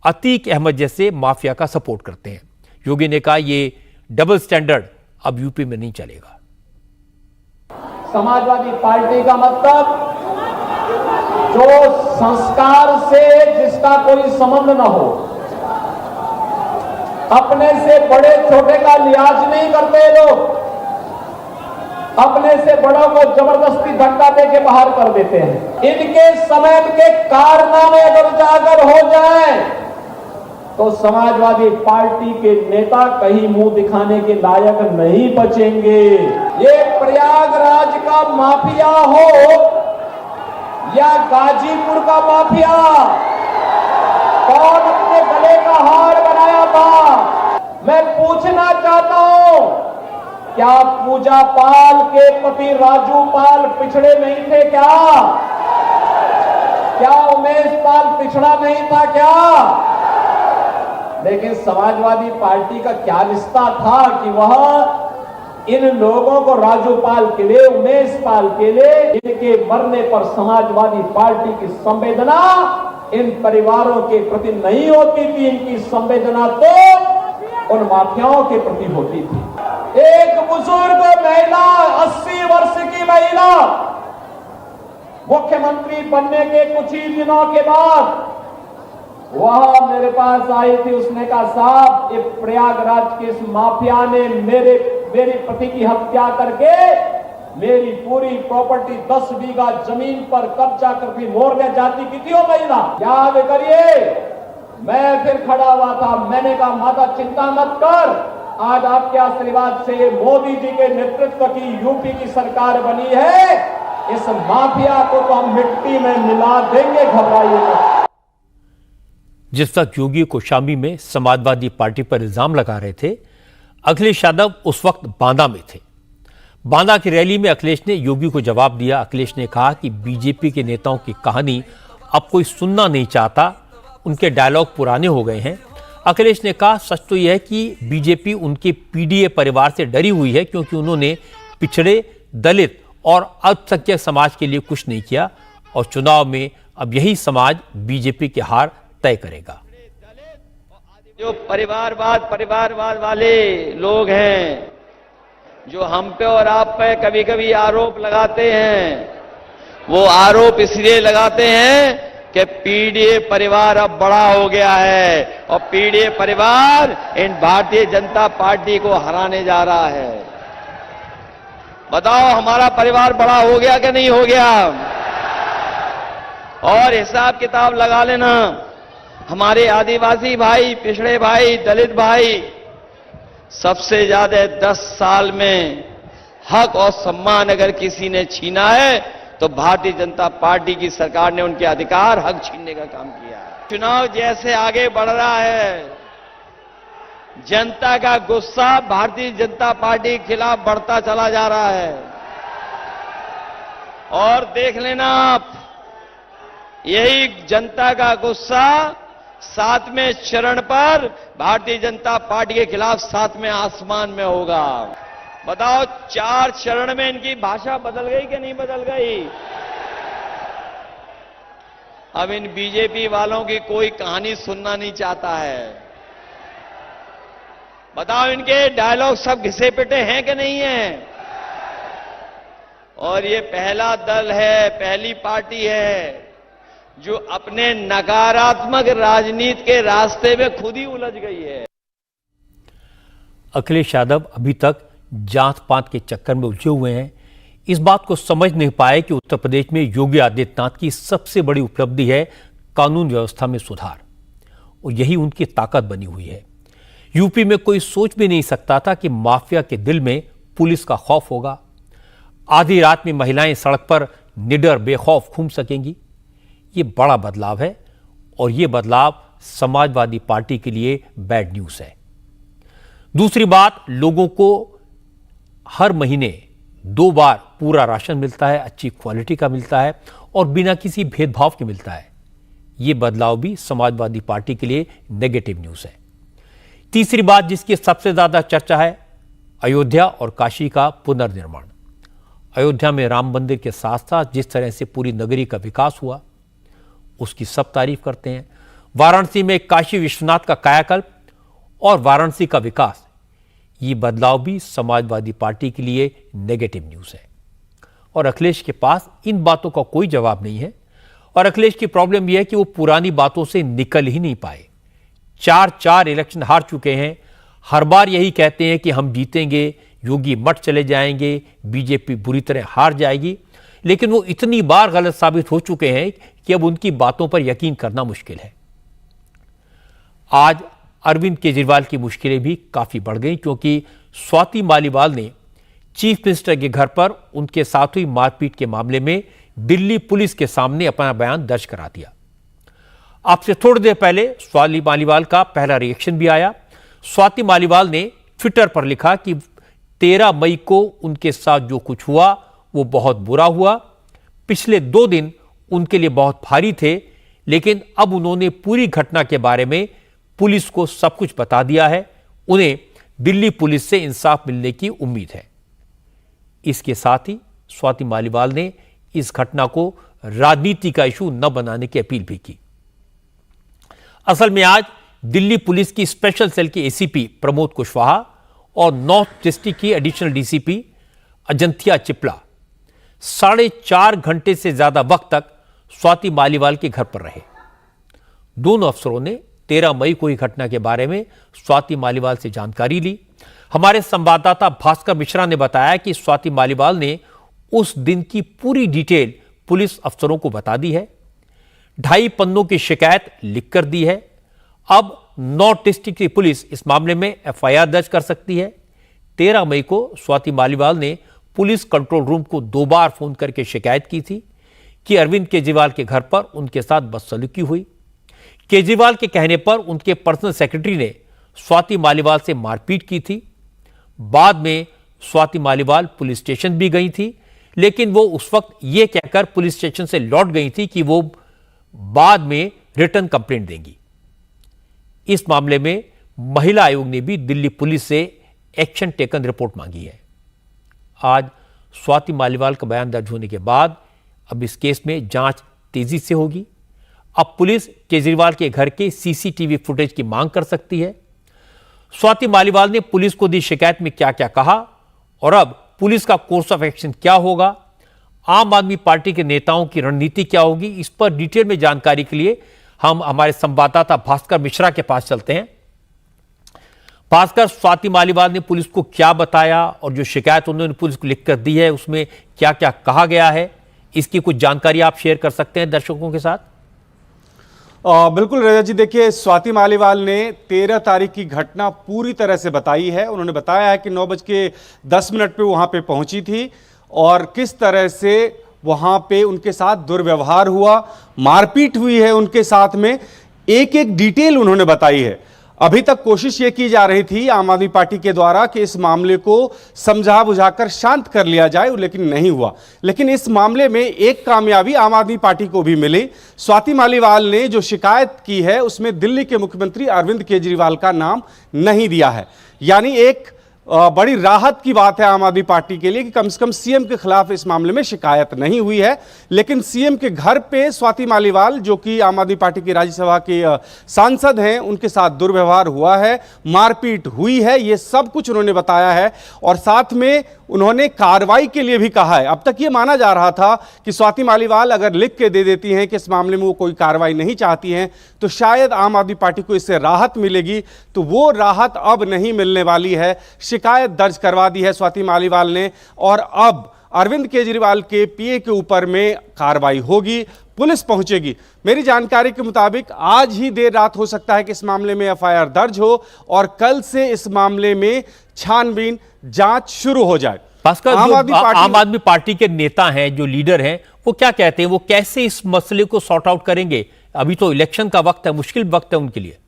अतीक अहमद जैसे माफिया का सपोर्ट करते हैं। योगी ने कहा, ये डबल स्टैंडर्ड अब यूपी में नहीं चलेगा। समाजवादी पार्टी का मतलब जो संस्कार से जिसका कोई संबंध न हो, अपने से बड़े छोटे का लिहाज नहीं करते लोग, अपने से बड़ों को जबरदस्ती धक्का दे के बाहर कर देते हैं। इनके समय के कारनामे अगर उजागर हो जाए तो समाजवादी पार्टी के नेता कहीं मुंह दिखाने के लायक नहीं बचेंगे। ये प्रयागराज का माफिया हो या गाजीपुर का माफिया, कौन अपने गले का हार बनाया था? मैं पूछना चाहता हूं, क्या पूजा पाल के पति राजू पाल पिछड़े नहीं थे क्या? क्या उमेश पाल पिछड़ा नहीं था क्या? लेकिन समाजवादी पार्टी का क्या रिश्ता था कि वह इन लोगों को राजू पाल के लिए, उमेश पाल के लिए, इनके मरने पर समाजवादी पार्टी की संवेदना इन परिवारों के प्रति नहीं होती थी। इनकी संवेदना तो उन माफियाओं के प्रति होती थी। एक बुजुर्ग महिला, 80 वर्ष की महिला, मुख्यमंत्री बनने के कुछ ही दिनों के बाद वह मेरे पास आई थी। उसने कहा, साहब, ये प्रयागराज के इस माफिया ने मेरे पति की हत्या करके मेरी पूरी प्रॉपर्टी 10 बीघा जमीन पर कब्जा करके मोरने जाती की थी वो महिला। याद करिए, मैं फिर खड़ा हुआ था। मैंने कहा, माता चिंता मत कर, आज आपके आशीर्वाद से मोदी जी के नेतृत्व की यूपी की सरकार बनी है, इस माफिया को तो हम मिट्टी में मिला देंगे, घबराइए मत। जिस वक्त योगी कौशाम्बी में समाजवादी पार्टी पर इल्जाम लगा रहे थे, अखिलेश यादव उस वक्त बांदा में थे। बांदा की रैली में अखिलेश ने योगी को जवाब दिया। अखिलेश ने कहा कि बीजेपी के नेताओं की कहानी अब कोई सुनना नहीं चाहता, उनके डायलॉग पुराने हो गए हैं। अखिलेश ने कहा, सच तो यह है कि बीजेपी उनके पीडीए परिवार से डरी हुई है, क्योंकि उन्होंने पिछड़े, दलित और अल्पसंख्यक समाज के लिए कुछ नहीं किया, और चुनाव में अब यही समाज बीजेपी की हार तय करेगा। जो परिवारवाद वाले लोग हैं, जो हम पे और आप पे कभी कभी आरोप लगाते हैं, वो आरोप इसलिए लगाते हैं कि पीडीए परिवार अब बड़ा हो गया है और पीडीए परिवार इन भारतीय जनता पार्टी को हराने जा रहा है। बताओ, हमारा परिवार बड़ा हो गया कि नहीं हो गया? और हिसाब किताब लगा लेना, हमारे आदिवासी भाई, पिछड़े भाई, दलित भाई सबसे ज्यादा 10 साल में हक और सम्मान अगर किसी ने छीना है तो भारतीय जनता पार्टी की सरकार ने उनके अधिकार, हक छीनने का काम किया है। चुनाव जैसे आगे बढ़ रहा है, जनता का गुस्सा भारतीय जनता पार्टी के खिलाफ बढ़ता चला जा रहा है। और देख लेना आप, यही जनता का गुस्सा 7वें चरण पर भारतीय जनता पार्टी के खिलाफ 7वें आसमान में होगा। बताओ, 4 चरण में इनकी भाषा बदल गई कि नहीं बदल गई? अब इन बीजेपी वालों की कोई कहानी सुनना नहीं चाहता है। बताओ, इनके डायलॉग सब घिसे पिटे हैं कि नहीं है? और ये पहला दल है, पहली पार्टी है जो अपने नकारात्मक राजनीति के रास्ते में खुद ही उलझ गई है। अखिलेश यादव अभी तक जांच पात के चक्कर में उलझे हुए हैं। इस बात को समझ नहीं पाए कि उत्तर प्रदेश में योगी आदित्यनाथ की सबसे बड़ी उपलब्धि है कानून व्यवस्था में सुधार, और यही उनकी ताकत बनी हुई है। यूपी में कोई सोच भी नहीं सकता था कि माफिया के दिल में पुलिस का खौफ होगा। आधी रात में महिलाएं सड़क पर निडर बेखौफ घूम सकेंगी। ये बड़ा बदलाव है, और ये बदलाव समाजवादी पार्टी के लिए बैड न्यूज है। दूसरी बात, लोगों को हर महीने 2 बार पूरा राशन मिलता है, अच्छी क्वालिटी का मिलता है और बिना किसी भेदभाव के मिलता है। यह बदलाव भी समाजवादी पार्टी के लिए नेगेटिव न्यूज है। तीसरी बात जिसकी सबसे ज्यादा चर्चा है, अयोध्या और काशी का पुनर्निर्माण। अयोध्या में राम मंदिर के साथ साथ जिस तरह से पूरी नगरी का विकास हुआ उसकी सब तारीफ करते हैं। वाराणसी में काशी विश्वनाथ का कायाकल्प और वाराणसी का विकास, ये बदलाव भी समाजवादी पार्टी के लिए नेगेटिव न्यूज है। और अखिलेश के पास इन बातों का कोई जवाब नहीं है। और अखिलेश की प्रॉब्लम यह है कि वो पुरानी बातों से निकल ही नहीं पाए। 4 इलेक्शन हार चुके हैं। हर बार यही कहते हैं कि हम जीतेंगे, योगी मठ चले जाएंगे, बीजेपी बुरी तरह हार जाएगी। लेकिन वो इतनी बार गलत साबित हो चुके हैं कि अब उनकी बातों पर यकीन करना मुश्किल है। आज अरविंद केजरीवाल की मुश्किलें भी काफी बढ़ गई, क्योंकि स्वाति मालीवाल ने चीफ मिनिस्टर के घर पर उनके साथ हुई मारपीट के मामले में दिल्ली पुलिस के सामने अपना बयान दर्ज करा दिया। आपसे थोड़ी देर पहले स्वाति मालीवाल का पहला रिएक्शन भी आया। स्वाति मालीवाल ने ट्विटर पर लिखा कि 13 मई को उनके साथ जो कुछ हुआ वो बहुत बुरा हुआ। पिछले 2 दिन उनके लिए बहुत भारी थे, लेकिन अब उन्होंने पूरी घटना के बारे में पुलिस को सब कुछ बता दिया है। उन्हें दिल्ली पुलिस से इंसाफ मिलने की उम्मीद है। इसके साथ ही स्वाति मालीवाल ने इस घटना को राजनीति का इशू न बनाने की अपील भी की। असल में आज दिल्ली पुलिस की स्पेशल सेल के एसीपी प्रमोद कुशवाहा और नॉर्थ डिस्ट्रिक्ट की एडिशनल डीसीपी अजंतिया चिपला 4.5 घंटे से ज्यादा वक्त तक स्वाति मालीवाल के घर पर रहे। दोनों अफसरों ने 13 मई को ही घटना के बारे में स्वाति मालीवाल से जानकारी ली। हमारे संवाददाता भास्कर मिश्रा ने बताया कि स्वाति मालीवाल ने उस दिन की पूरी डिटेल पुलिस अफसरों को बता दी है। 2.5 पन्नों की शिकायत लिखकर दी है। अब नॉर्थ डिस्ट्रिक्ट की पुलिस इस मामले में एफआईआर दर्ज कर सकती है। 13 मई को स्वाति मालीवाल ने पुलिस कंट्रोल रूम को 2 बार फोन करके शिकायत की थी कि अरविंद केजरीवाल के घर पर उनके साथ बदसलूकी हुई। केजरीवाल के कहने पर उनके पर्सनल सेक्रेटरी ने स्वाति मालीवाल से मारपीट की थी। बाद में स्वाति मालीवाल पुलिस स्टेशन भी गई थी, लेकिन वो उस वक्त ये कहकर पुलिस स्टेशन से लौट गई थी कि वो बाद में रिटर्न कंप्लेंट देंगी। इस मामले में महिला आयोग ने भी दिल्ली पुलिस से एक्शन टेकन रिपोर्ट मांगी है। आज स्वाति मालीवाल का बयान दर्ज होने के बाद अब इस केस में जांच तेजी से होगी। अब पुलिस केजरीवाल के घर के सीसीटीवी फुटेज की मांग कर सकती है। स्वाति मालीवाल ने पुलिस को दी शिकायत में क्या क्या कहा और अब पुलिस का कोर्स ऑफ एक्शन क्या होगा, आम आदमी पार्टी के नेताओं की रणनीति क्या होगी, इस पर डिटेल में जानकारी के लिए हम हमारे संवाददाता भास्कर मिश्रा के पास चलते हैं। भास्कर, स्वाति मालीवाल ने पुलिस को क्या बताया और जो शिकायत उन्होंने पुलिस को लिखकर दी है उसमें क्या क्या कहा गया है, इसकी कुछ जानकारी आप शेयर कर सकते हैं दर्शकों के साथ? बिल्कुल रजत जी, देखिए स्वाति मालीवाल ने 13 तारीख की घटना पूरी तरह से बताई है। उन्होंने बताया है कि 9:10 पे वहां पे पहुंची थी और किस तरह से वहां पे उनके साथ दुर्व्यवहार हुआ, मारपीट हुई है उनके साथ में, एक एक डिटेल उन्होंने बताई है। अभी तक कोशिश ये की जा रही थी आम आदमी पार्टी के द्वारा कि इस मामले को समझा बुझाकर शांत कर लिया जाए, लेकिन नहीं हुआ। लेकिन इस मामले में एक कामयाबी आम आदमी पार्टी को भी मिली। स्वाति मालीवाल ने जो शिकायत की है उसमें दिल्ली के मुख्यमंत्री अरविंद केजरीवाल का नाम नहीं दिया है। यानी एक बड़ी राहत की बात है आम आदमी पार्टी के लिए कि कम से कम सीएम के खिलाफ इस मामले में शिकायत नहीं हुई है। लेकिन सीएम के घर पे स्वाति मालीवाल, जो कि आम आदमी पार्टी की राज्यसभा के सांसद हैं, उनके साथ दुर्व्यवहार हुआ है, मारपीट हुई है, ये सब कुछ उन्होंने बताया है। और साथ में उन्होंने कार्रवाई के लिए भी कहा है। अब तक ये माना जा रहा था कि स्वाति मालीवाल अगर लिख के दे देती हैं कि इस मामले में वो कोई कार्रवाई नहीं चाहती हैं तो शायद आम आदमी पार्टी को इससे राहत मिलेगी, तो वो राहत अब नहीं मिलने वाली है। शिकायत दर्ज करवा दी है स्वाति मालीवाल ने और अब अरविंद केजरीवाल के पीए के ऊपर में कार्रवाई होगी, पुलिस पहुंचेगी। मेरी जानकारी के मुताबिक आज ही देर रात हो सकता है कि इस मामले में एफआईआर दर्ज हो और कल से इस मामले में छानबीन जांच शुरू हो जाए। भास्कर, आम आदमी पार्टी के नेता हैं, जो लीडर हैं, वो क्या कहते हैं, वो कैसे इस मसले को सॉर्ट आउट करेंगे? अभी तो इलेक्शन का वक्त है, मुश्किल वक्त है उनके लिए।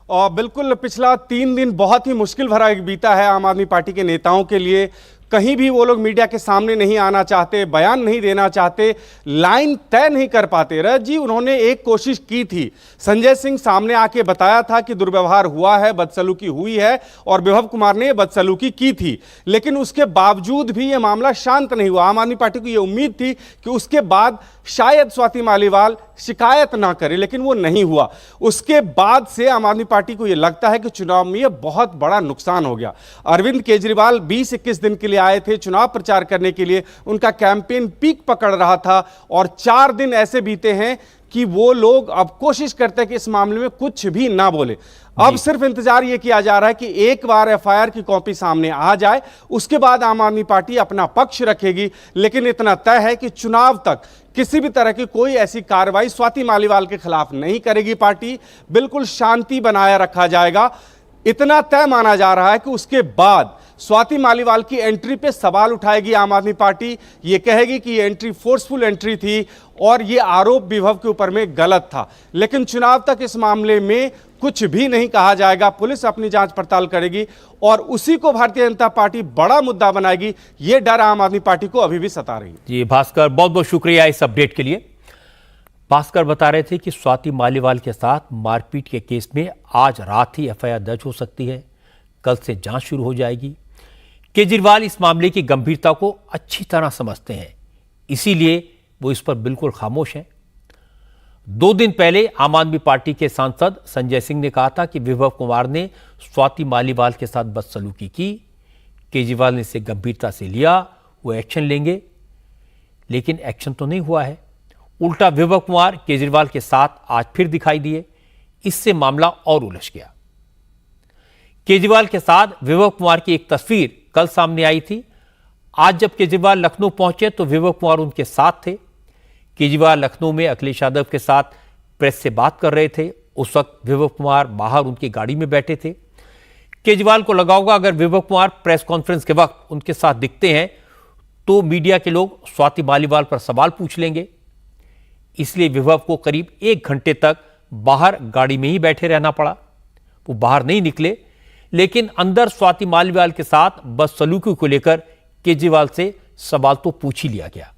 और बिल्कुल पिछला 3 दिन बहुत ही मुश्किल भरा बीता है आम आदमी पार्टी के नेताओं के लिए। कहीं भी वो लोग मीडिया के सामने नहीं आना चाहते, बयान नहीं देना चाहते, लाइन तय नहीं कर पाते। रजत जी, उन्होंने एक कोशिश की थी, संजय सिंह सामने आके बताया था कि दुर्व्यवहार हुआ है, बदसलूकी हुई है और विभव कुमार ने बदसलूकी की थी, लेकिन उसके बावजूद भी यह मामला शांत नहीं हुआ। आम आदमी पार्टी को यह उम्मीद थी कि उसके बाद शायद स्वाति मालीवाल शिकायत ना करे, लेकिन वो नहीं हुआ। उसके बाद से आम आदमी पार्टी को यह लगता है कि चुनाव में यह बहुत बड़ा नुकसान हो गया। अरविंद केजरीवाल 20-21 दिन के लिए आए थे चुनाव प्रचार करने के लिए, उनका कैंपेन पीक पकड़ रहा था और 4 दिन ऐसे बीते हैं कि वो लोग अब कोशिश करते हैं कि इस मामले में कुछ भी ना बोले। अब सिर्फ इंतजार ये किया जा रहा है कि एक बार एफआईआर की कॉपी सामने आ जाए, उसके बाद आम आदमी पार्टी अपना पक्ष रखेगी। लेकिन इतना तय है कि चुनाव तक किसी भी तरह की कोई ऐसी कार्रवाई स्वाति मालीवाल के खिलाफ नहीं करेगी पार्टी, बिल्कुल शांति बनाए रखा जाएगा। इतना तय माना जा रहा है कि उसके बाद स्वाति मालीवाल की एंट्री पे सवाल उठाएगी आम आदमी पार्टी। ये कहेगी कि ये एंट्री फोर्सफुल एंट्री थी और ये आरोप विभव के ऊपर में गलत था। लेकिन चुनाव तक इस मामले में कुछ भी नहीं कहा जाएगा, पुलिस अपनी जांच पड़ताल करेगी और उसी को भारतीय जनता पार्टी बड़ा मुद्दा बनाएगी। ये डर आम आदमी पार्टी को अभी भी सता रही है। जी भास्कर, बहुत बहुत शुक्रिया इस अपडेट के लिए। भास्कर बता रहे थे कि स्वाति मालीवाल के साथ मारपीट के केस में आज रात ही एफआईआर दर्ज हो सकती है, कल से जांच शुरू हो जाएगी। केजरीवाल इस मामले की गंभीरता को अच्छी तरह समझते हैं, इसीलिए वो इस पर बिल्कुल खामोश हैं। 2 दिन पहले आम आदमी पार्टी के सांसद संजय सिंह ने कहा था कि विभव कुमार ने स्वाति मालीवाल के साथ बदसलूकी की। केजरीवाल ने इसे गंभीरता से लिया, वो एक्शन लेंगे, लेकिन एक्शन तो नहीं हुआ है। उल्टा विभव कुमार केजरीवाल के साथ आज फिर दिखाई दिए, इससे मामला और उलझ गया। केजरीवाल के साथ विभव कुमार की एक तस्वीर कल सामने आई थी। आज जब केजरीवाल लखनऊ पहुंचे तो विभव कुमार उनके साथ थे। केजरीवाल लखनऊ में अखिलेश यादव के साथ प्रेस से बात कर रहे थे। उस वक्त विभव कुमार बाहर उनकी गाड़ी में बैठे थे। केजरीवाल को लगा होगा अगर विभव कुमार प्रेस कॉन्फ्रेंस के वक्त उनके साथ दिखते हैं तो मीडिया के लोग स्वाति मालीवाल पर सवाल पूछ लेंगे, इसलिए विभव को करीब 1 घंटे तक बाहर गाड़ी में ही बैठे रहना पड़ा। वो बाहर नहीं निकले, लेकिन अंदर स्वाति मालीवाल के साथ बदसलूकी को लेकर केजरीवाल से सवाल तो पूछ ही लिया गया।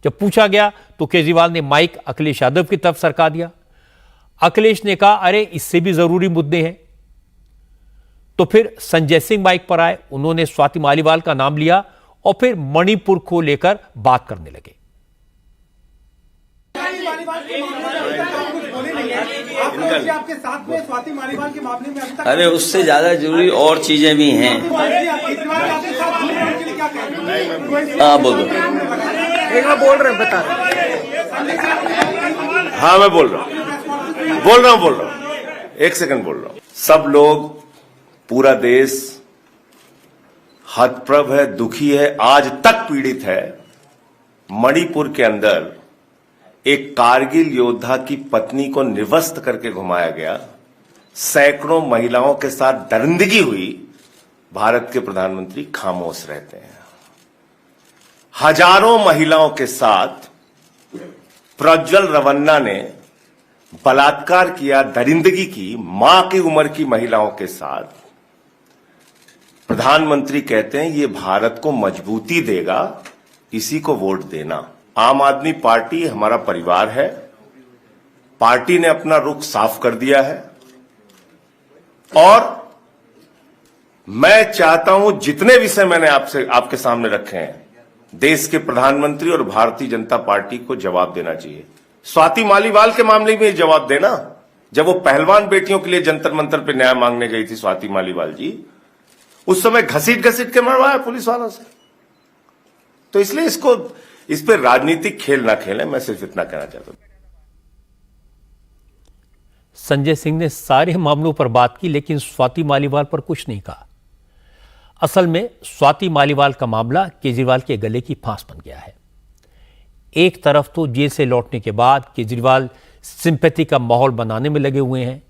जब पूछा गया तो केजरीवाल ने माइक अखिलेश यादव की तरफ सरका दिया। अखिलेश ने कहा, अरे इससे भी जरूरी मुद्दे हैं। तो फिर संजय सिंह माइक पर आए, उन्होंने स्वाति मालीवाल का नाम लिया और फिर मणिपुर को लेकर बात करने लगे। आपके साथ में स्वाति मालीवाल के मामले में अभी तक अरे उससे ज्यादा जरूरी और चीजें भी हैं। हाँ बोलो। बोल रहे हैं, बता। हाँ मैं बोल रहा हूँ 1 सेकंड बोल रहा हूँ। सब लोग, पूरा देश हतप्रभ है, दुखी है, आज तक पीड़ित है। मणिपुर के अंदर एक कारगिल योद्धा की पत्नी को निर्वस्त्र करके घुमाया गया, सैकड़ों महिलाओं के साथ दरिंदगी हुई। भारत के प्रधानमंत्री खामोश रहते हैं। हजारों महिलाओं के साथ प्रज्वल रवन्ना ने बलात्कार किया, दरिंदगी की, मां की उम्र की महिलाओं के साथ। प्रधानमंत्री कहते हैं ये भारत को मजबूती देगा, इसी को वोट देना। आम आदमी पार्टी हमारा परिवार है। पार्टी ने अपना रुख साफ कर दिया है और मैं चाहता हूं जितने विषय मैंने आपके सामने रखे हैं, देश के प्रधानमंत्री और भारतीय जनता पार्टी को जवाब देना चाहिए। स्वाति मालीवाल के मामले में जवाब देना, जब वो पहलवान बेटियों के लिए जंतर मंतर पे न्याय मांगने गई थी स्वाति मालीवाल जी, उस समय घसीट के मरवाया पुलिस वालों से। तो इसलिए इस पे राजनीतिक खेल ना खेलें, मैं सिर्फ इतना कहना चाहता हूं। संजय सिंह ने सारे मामलों पर बात की, लेकिन स्वाति मालीवाल पर कुछ नहीं कहा। असल में स्वाति मालीवाल का मामला केजरीवाल के गले की फांस बन गया है। एक तरफ तो जेल से लौटने के बाद केजरीवाल सिंपैथी का माहौल बनाने में लगे हुए हैं,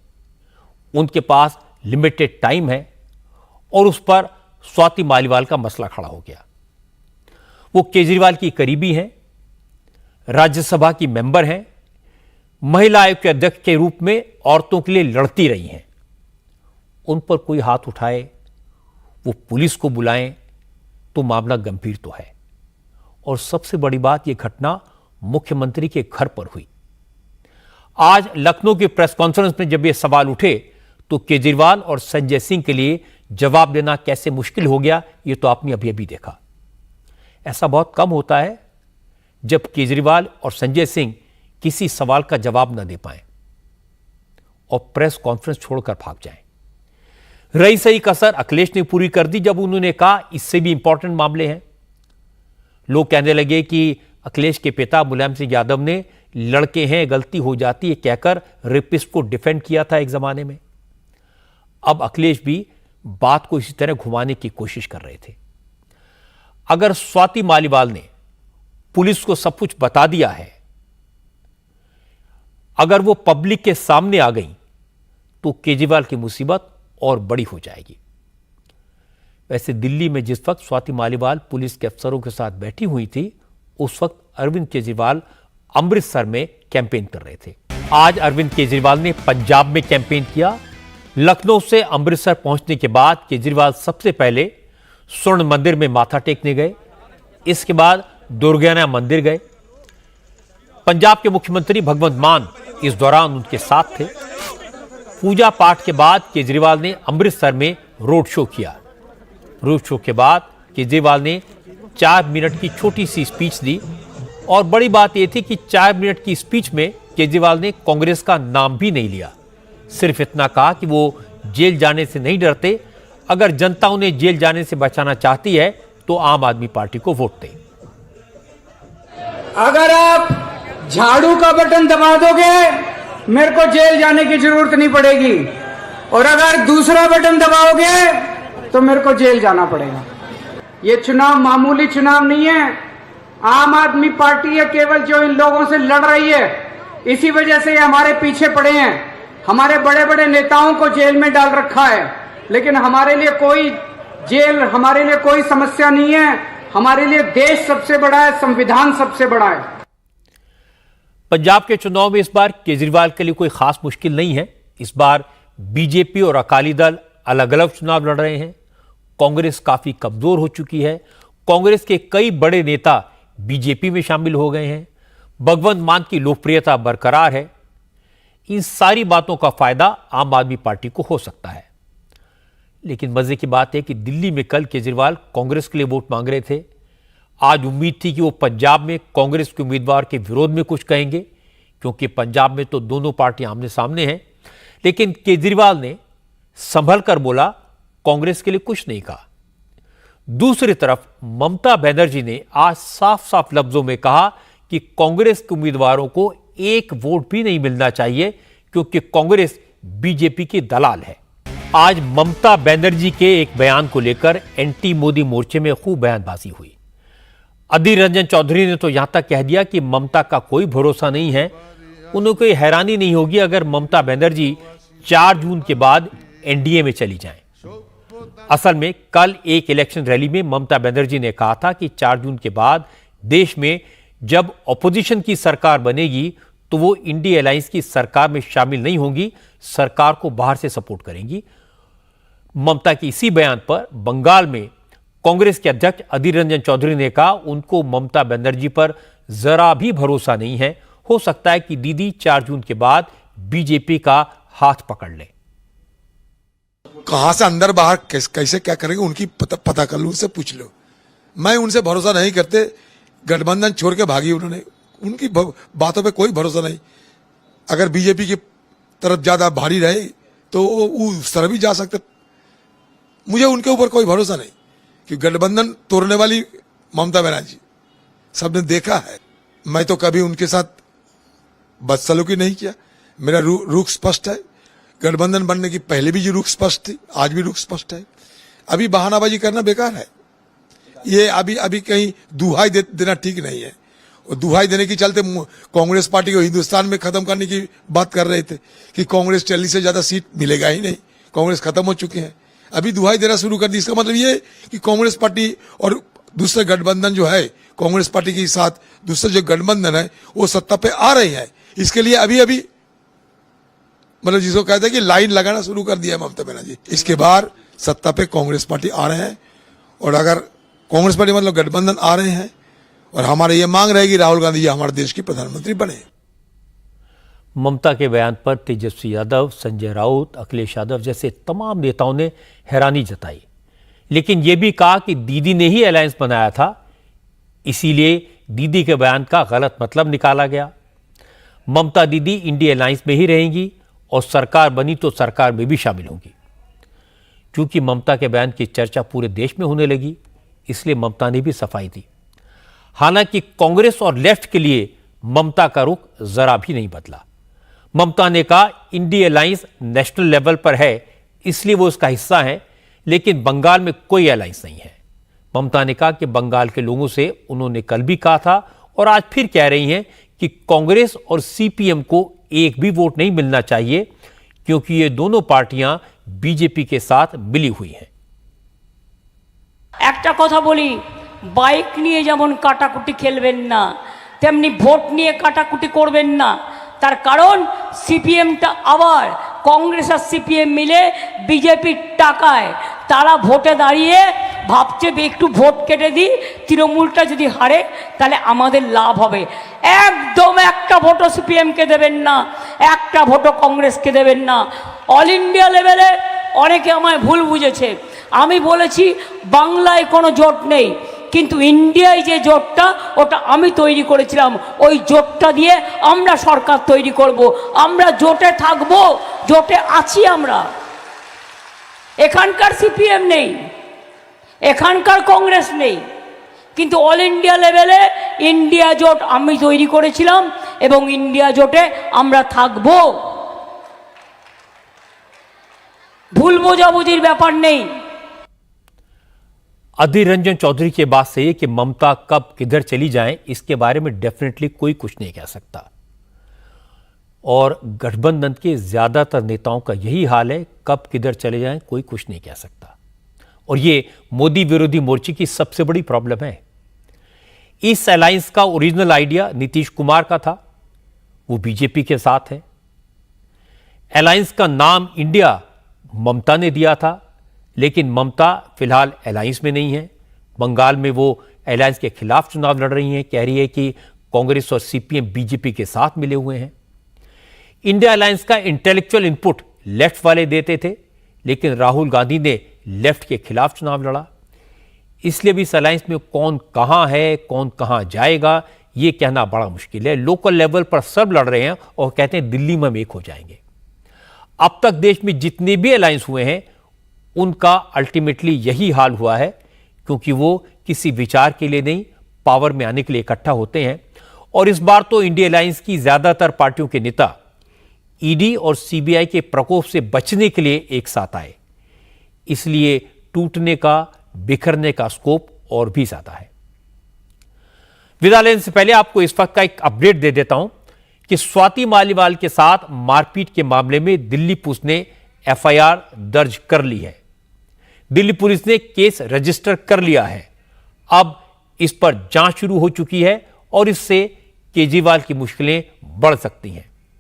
उनके पास लिमिटेड टाइम है, और उस पर स्वाति मालीवाल का मसला खड़ा हो गया। वो केजरीवाल की करीबी हैं, राज्यसभा की मेंबर हैं, महिला आयोग के अध्यक्ष के रूप में औरतों के लिए लड़ती रही हैं। उन पर कोई हाथ उठाए, वो पुलिस को बुलाएं, तो मामला गंभीर तो है। और सबसे बड़ी बात, यह घटना मुख्यमंत्री के घर पर हुई। आज लखनऊ की प्रेस कॉन्फ्रेंस में जब ये सवाल उठे तो केजरीवाल और संजय सिंह के लिए जवाब देना कैसे मुश्किल हो गया, ये तो आपने अभी अभी देखा। ऐसा बहुत कम होता है जब केजरीवाल और संजय सिंह किसी सवाल का जवाब न दे पाएं और प्रेस कॉन्फ्रेंस छोड़कर भाग जाएं। रही सही कसर अखिलेश ने पूरी कर दी जब उन्होंने कहा इससे भी इंपॉर्टेंट मामले हैं। लोग कहने लगे कि अखिलेश के पिता मुलायम सिंह यादव ने लड़के हैं, गलती हो जाती है कहकर रेपिस्ट को डिफेंड किया था एक जमाने में। अब अखिलेश भी बात को इसी तरह घुमाने की कोशिश कर रहे थे। अगर स्वाति मालीवाल ने पुलिस को सब कुछ बता दिया है, अगर वो पब्लिक के सामने आ गई, तो केजरीवाल की मुसीबत और बड़ी हो जाएगी। वैसे दिल्ली में जिस वक्त स्वाति मालीवाल पुलिस के अफसरों के साथ बैठी हुई थी, उस वक्त अरविंद केजरीवाल अमृतसर में कैंपेन कर रहे थे। आज अरविंद केजरीवाल ने पंजाब में कैंपेन किया। लखनऊ से अमृतसर पहुंचने के बाद केजरीवाल सबसे पहले स्वर्ण मंदिर में माथा टेकने गए, इसके बाद दुर्गाना मंदिर गए। पंजाब के मुख्यमंत्री भगवंत मान इस दौरान उनके साथ थे। पूजा पाठ के बाद केजरीवाल ने अमृतसर में रोड शो किया। रोड शो के बाद केजरीवाल ने 4 मिनट की छोटी सी स्पीच दी, और बड़ी बात यह थी कि 4 मिनट की स्पीच में केजरीवाल ने कांग्रेस का नाम भी नहीं लिया। सिर्फ इतना कहा कि वो जेल जाने से नहीं डरते, अगर जनता उन्हें जेल जाने से बचाना चाहती है तो आम आदमी पार्टी को वोट दे। अगर आप झाड़ू का बटन दबा दोगे, मेरे को जेल जाने की जरूरत नहीं पड़ेगी, और अगर दूसरा बटन दबाओगे तो मेरे को जेल जाना पड़ेगा। ये चुनाव मामूली चुनाव नहीं है। आम आदमी पार्टी है केवल जो इन लोगों से लड़ रही है, इसी वजह से ये हमारे पीछे पड़े हैं। हमारे बड़े बड़े नेताओं को जेल में डाल रखा है, लेकिन हमारे लिए कोई जेल, हमारे लिए कोई समस्या नहीं है। हमारे लिए देश सबसे बड़ा है, संविधान सबसे बड़ा है। पंजाब के चुनाव में इस बार केजरीवाल के लिए कोई खास मुश्किल नहीं है। इस बार बीजेपी और अकाली दल अलग अलग चुनाव लड़ रहे हैं। कांग्रेस काफी कमजोर हो चुकी है। कांग्रेस के कई बड़े नेता बीजेपी में शामिल हो गए हैं। भगवंत मान की लोकप्रियता बरकरार है। इन सारी बातों का फायदा आम आदमी पार्टी को हो सकता है। लेकिन मजे की बात है कि दिल्ली में कल केजरीवाल कांग्रेस के लिए वोट मांग रहे थे। आज उम्मीद थी कि वो पंजाब में कांग्रेस के उम्मीदवार के विरोध में कुछ कहेंगे, क्योंकि पंजाब में तो दोनों पार्टियां आमने सामने हैं। लेकिन केजरीवाल ने संभल कर बोला, कांग्रेस के लिए कुछ नहीं कहा। दूसरी तरफ ममता बनर्जी ने आज साफ साफ लफ्जों में कहा कि कांग्रेस के उम्मीदवारों को एक वोट भी नहीं मिलना चाहिए, क्योंकि कांग्रेस बीजेपी की दलाल है। आज ममता बनर्जी के एक बयान को लेकर एंटी मोदी मोर्चे में खूब बयानबाजी हुई। अधीर रंजन चौधरी ने तो यहां तक कह दिया कि ममता का कोई भरोसा नहीं है। उन्हें कोई हैरानी नहीं होगी अगर ममता बनर्जी 4 जून के बाद एनडीए में चली जाएं। असल में कल एक इलेक्शन रैली में ममता बनर्जी ने कहा था कि 4 जून के बाद देश में जब ऑपोजिशन की सरकार बनेगी तो वो इंडिया अलायंस की सरकार में शामिल नहीं होंगी, सरकार को बाहर से सपोर्ट करेंगी। ममता के इसी बयान पर बंगाल में कांग्रेस के अध्यक्ष अधीर रंजन चौधरी ने कहा उनको ममता बनर्जी पर जरा भी भरोसा नहीं है। हो सकता है कि दीदी 4 जून के बाद बीजेपी का हाथ पकड़ ले। कहां से अंदर बाहर कैसे क्या करेंगे उनकी पता कर लो, उससे पूछ लो। मैं उनसे भरोसा नहीं करते, गठबंधन छोड़ के भागी उन्होंने, उनकी बातों पे कोई भरोसा नहीं। अगर बीजेपी की तरफ ज्यादा भारी रहे तो वो उस तरह भी जा सकते। मुझे उनके ऊपर कोई भरोसा नहीं कि गठबंधन तोड़ने वाली ममता बनर्जी सबने देखा है। मैं तो कभी उनके साथ बदसलूकी नहीं किया, मेरा रुख स्पष्ट है। गठबंधन बनने की पहले भी जो रुख स्पष्ट थी, आज भी रुख स्पष्ट है। अभी बहानाबाजी करना बेकार है। ये अभी कहीं दुहाई देना ठीक नहीं है। और दुहाई देने के चलते कांग्रेस पार्टी को हिंदुस्तान में खत्म करने की बात कर रहे थे कि कांग्रेस 40 से ज्यादा सीट मिलेगा ही नहीं, कांग्रेस खत्म हो चुके हैं। अभी दुहाई देना शुरू कर दी। इसका मतलब ये कि कांग्रेस पार्टी और दूसरे गठबंधन जो है, कांग्रेस पार्टी के साथ दूसरे जो गठबंधन है वो सत्ता पे आ रहे हैं। इसके लिए अभी मतलब जिसको कहते हैं कि लाइन लगाना शुरू कर दिया है ममता बनर्जी। इसके बाद सत्ता पे कांग्रेस पार्टी आ रहे हैं, और अगर कांग्रेस पार्टी मतलब गठबंधन आ रहे हैं और हमारे ये मांग रहेगी राहुल गांधी जी हमारे देश के प्रधानमंत्री बने। ममता के बयान पर तेजस्वी यादव, संजय राउत, अखिलेश यादव जैसे तमाम नेताओं ने हैरानी जताई, लेकिन यह भी कहा कि दीदी ने ही अलायंस बनाया था, इसीलिए दीदी के बयान का गलत मतलब निकाला गया। ममता दीदी इंडिया अलायंस में ही रहेंगी और सरकार बनी तो सरकार में भी शामिल होंगी। क्योंकि ममता के बयान की चर्चा पूरे देश में होने लगी, इसलिए ममता ने भी सफाई दी। हालांकि कांग्रेस और लेफ्ट के लिए ममता का रुख जरा भी नहीं बदला। ममता ने कहा इंडिया अलायंस नेशनल लेवल पर है, इसलिए वो उसका हिस्सा है, लेकिन बंगाल में कोई अलायंस नहीं है। ममता ने कहा कि बंगाल के लोगों से उन्होंने कल भी कहा था और आज फिर कह रही हैं कि कांग्रेस और सीपीएम को एक भी वोट नहीं मिलना चाहिए, क्योंकि ये दोनों पार्टियां बीजेपी के साथ मिली हुई हैं। একটা কথা বলি, বাইক নিয়ে যেমন কাটাকুটি খেলবেন না, তেমনি ভোট নিয়ে কাটাকুটি করবেন না। তার কারণ সিপিএমটা আবার কংগ্রেস আর সিপিএম মিলে বিজেপির টাকায় তারা ভোটে দাঁড়িয়ে ভাবছে একটু ভোট কেটে দিই, তৃণমূলটা যদি হারে তাহলে আমাদের লাভ হবে। একদম একটা ভোটও সিপিএমকে দেবেন না, একটা ভোটও কংগ্রেসকে দেবেন না। অল ইন্ডিয়া লেভেলে অনেকে আমায় ভুল বুঝেছে। আমি বলেছি বাংলায় কোনো জোট নেই, কিন্তু ইন্ডিয়ায় যে জোটটা ওটা আমি তৈরি করেছিলাম। ওই জোটটা দিয়ে আমরা সরকার তৈরি করব। আমরা জোটে থাকব, জোটে আছি আমরা। এখানকার সিপিএম নেই, এখানকার কংগ্রেস নেই, কিন্তু অল ইন্ডিয়া লেভেলে ইন্ডিয়া জোট আমি তৈরি করেছিলাম এবং ইন্ডিয়া জোটে আমরা থাকব। ভুল বোঝাবুঝির ব্যাপার নেই। अधीर रंजन चौधरी के बात से कि ममता कब किधर चली जाए, इसके बारे में डेफिनेटली कोई कुछ नहीं कह सकता। और गठबंधन के ज्यादातर नेताओं का यही हाल है, कब किधर चले जाएं कोई कुछ नहीं कह सकता। और ये मोदी विरोधी मोर्चे की सबसे बड़ी प्रॉब्लम है। इस अलायंस का ओरिजिनल आइडिया नीतीश कुमार का था, वो बीजेपी के साथ है। अलायंस का नाम इंडिया ममता ने दिया था, लेकिन ममता फिलहाल अलायंस में नहीं है। बंगाल में वो अलायंस के खिलाफ चुनाव लड़ रही हैं, कह रही है कि कांग्रेस और सीपीएम बीजेपी के साथ मिले हुए हैं। इंडिया अलायंस का इंटेलेक्चुअल इनपुट लेफ्ट वाले देते थे, लेकिन राहुल गांधी ने लेफ्ट के खिलाफ चुनाव लड़ा। इसलिए भी इस अलायंस में कौन कहां है, कौन कहां जाएगा, यह कहना बड़ा मुश्किल है। लोकल लेवल पर सब लड़ रहे हैं और कहते हैं दिल्ली में हम एक हो जाएंगे। अब तक देश में जितने भी अलायंस हुए हैं उनका अल्टीमेटली यही हाल हुआ है, क्योंकि वो किसी विचार के लिए नहीं, पावर में आने के लिए इकट्ठा होते हैं। और इस बार तो इंडिया अलायंस की ज्यादातर पार्टियों के नेता ईडी और सीबीआई के प्रकोप से बचने के लिए एक साथ आए, इसलिए टूटने का, बिखरने का स्कोप और भी ज्यादा है। विदा लेने से पहले आपको इस वक्त का एक अपडेट दे देता हूं कि स्वाति मालीवाल के साथ मारपीट के मामले में दिल्ली पुलिस ने एफआईआर दर्ज कर ली है। दिल्ली पुलिस ने केस रजिस्टर कर लिया है। अब इस पर जांच शुरू हो चुकी है और इससे केजरीवाल की मुश्किलें बढ़ सकती हैं।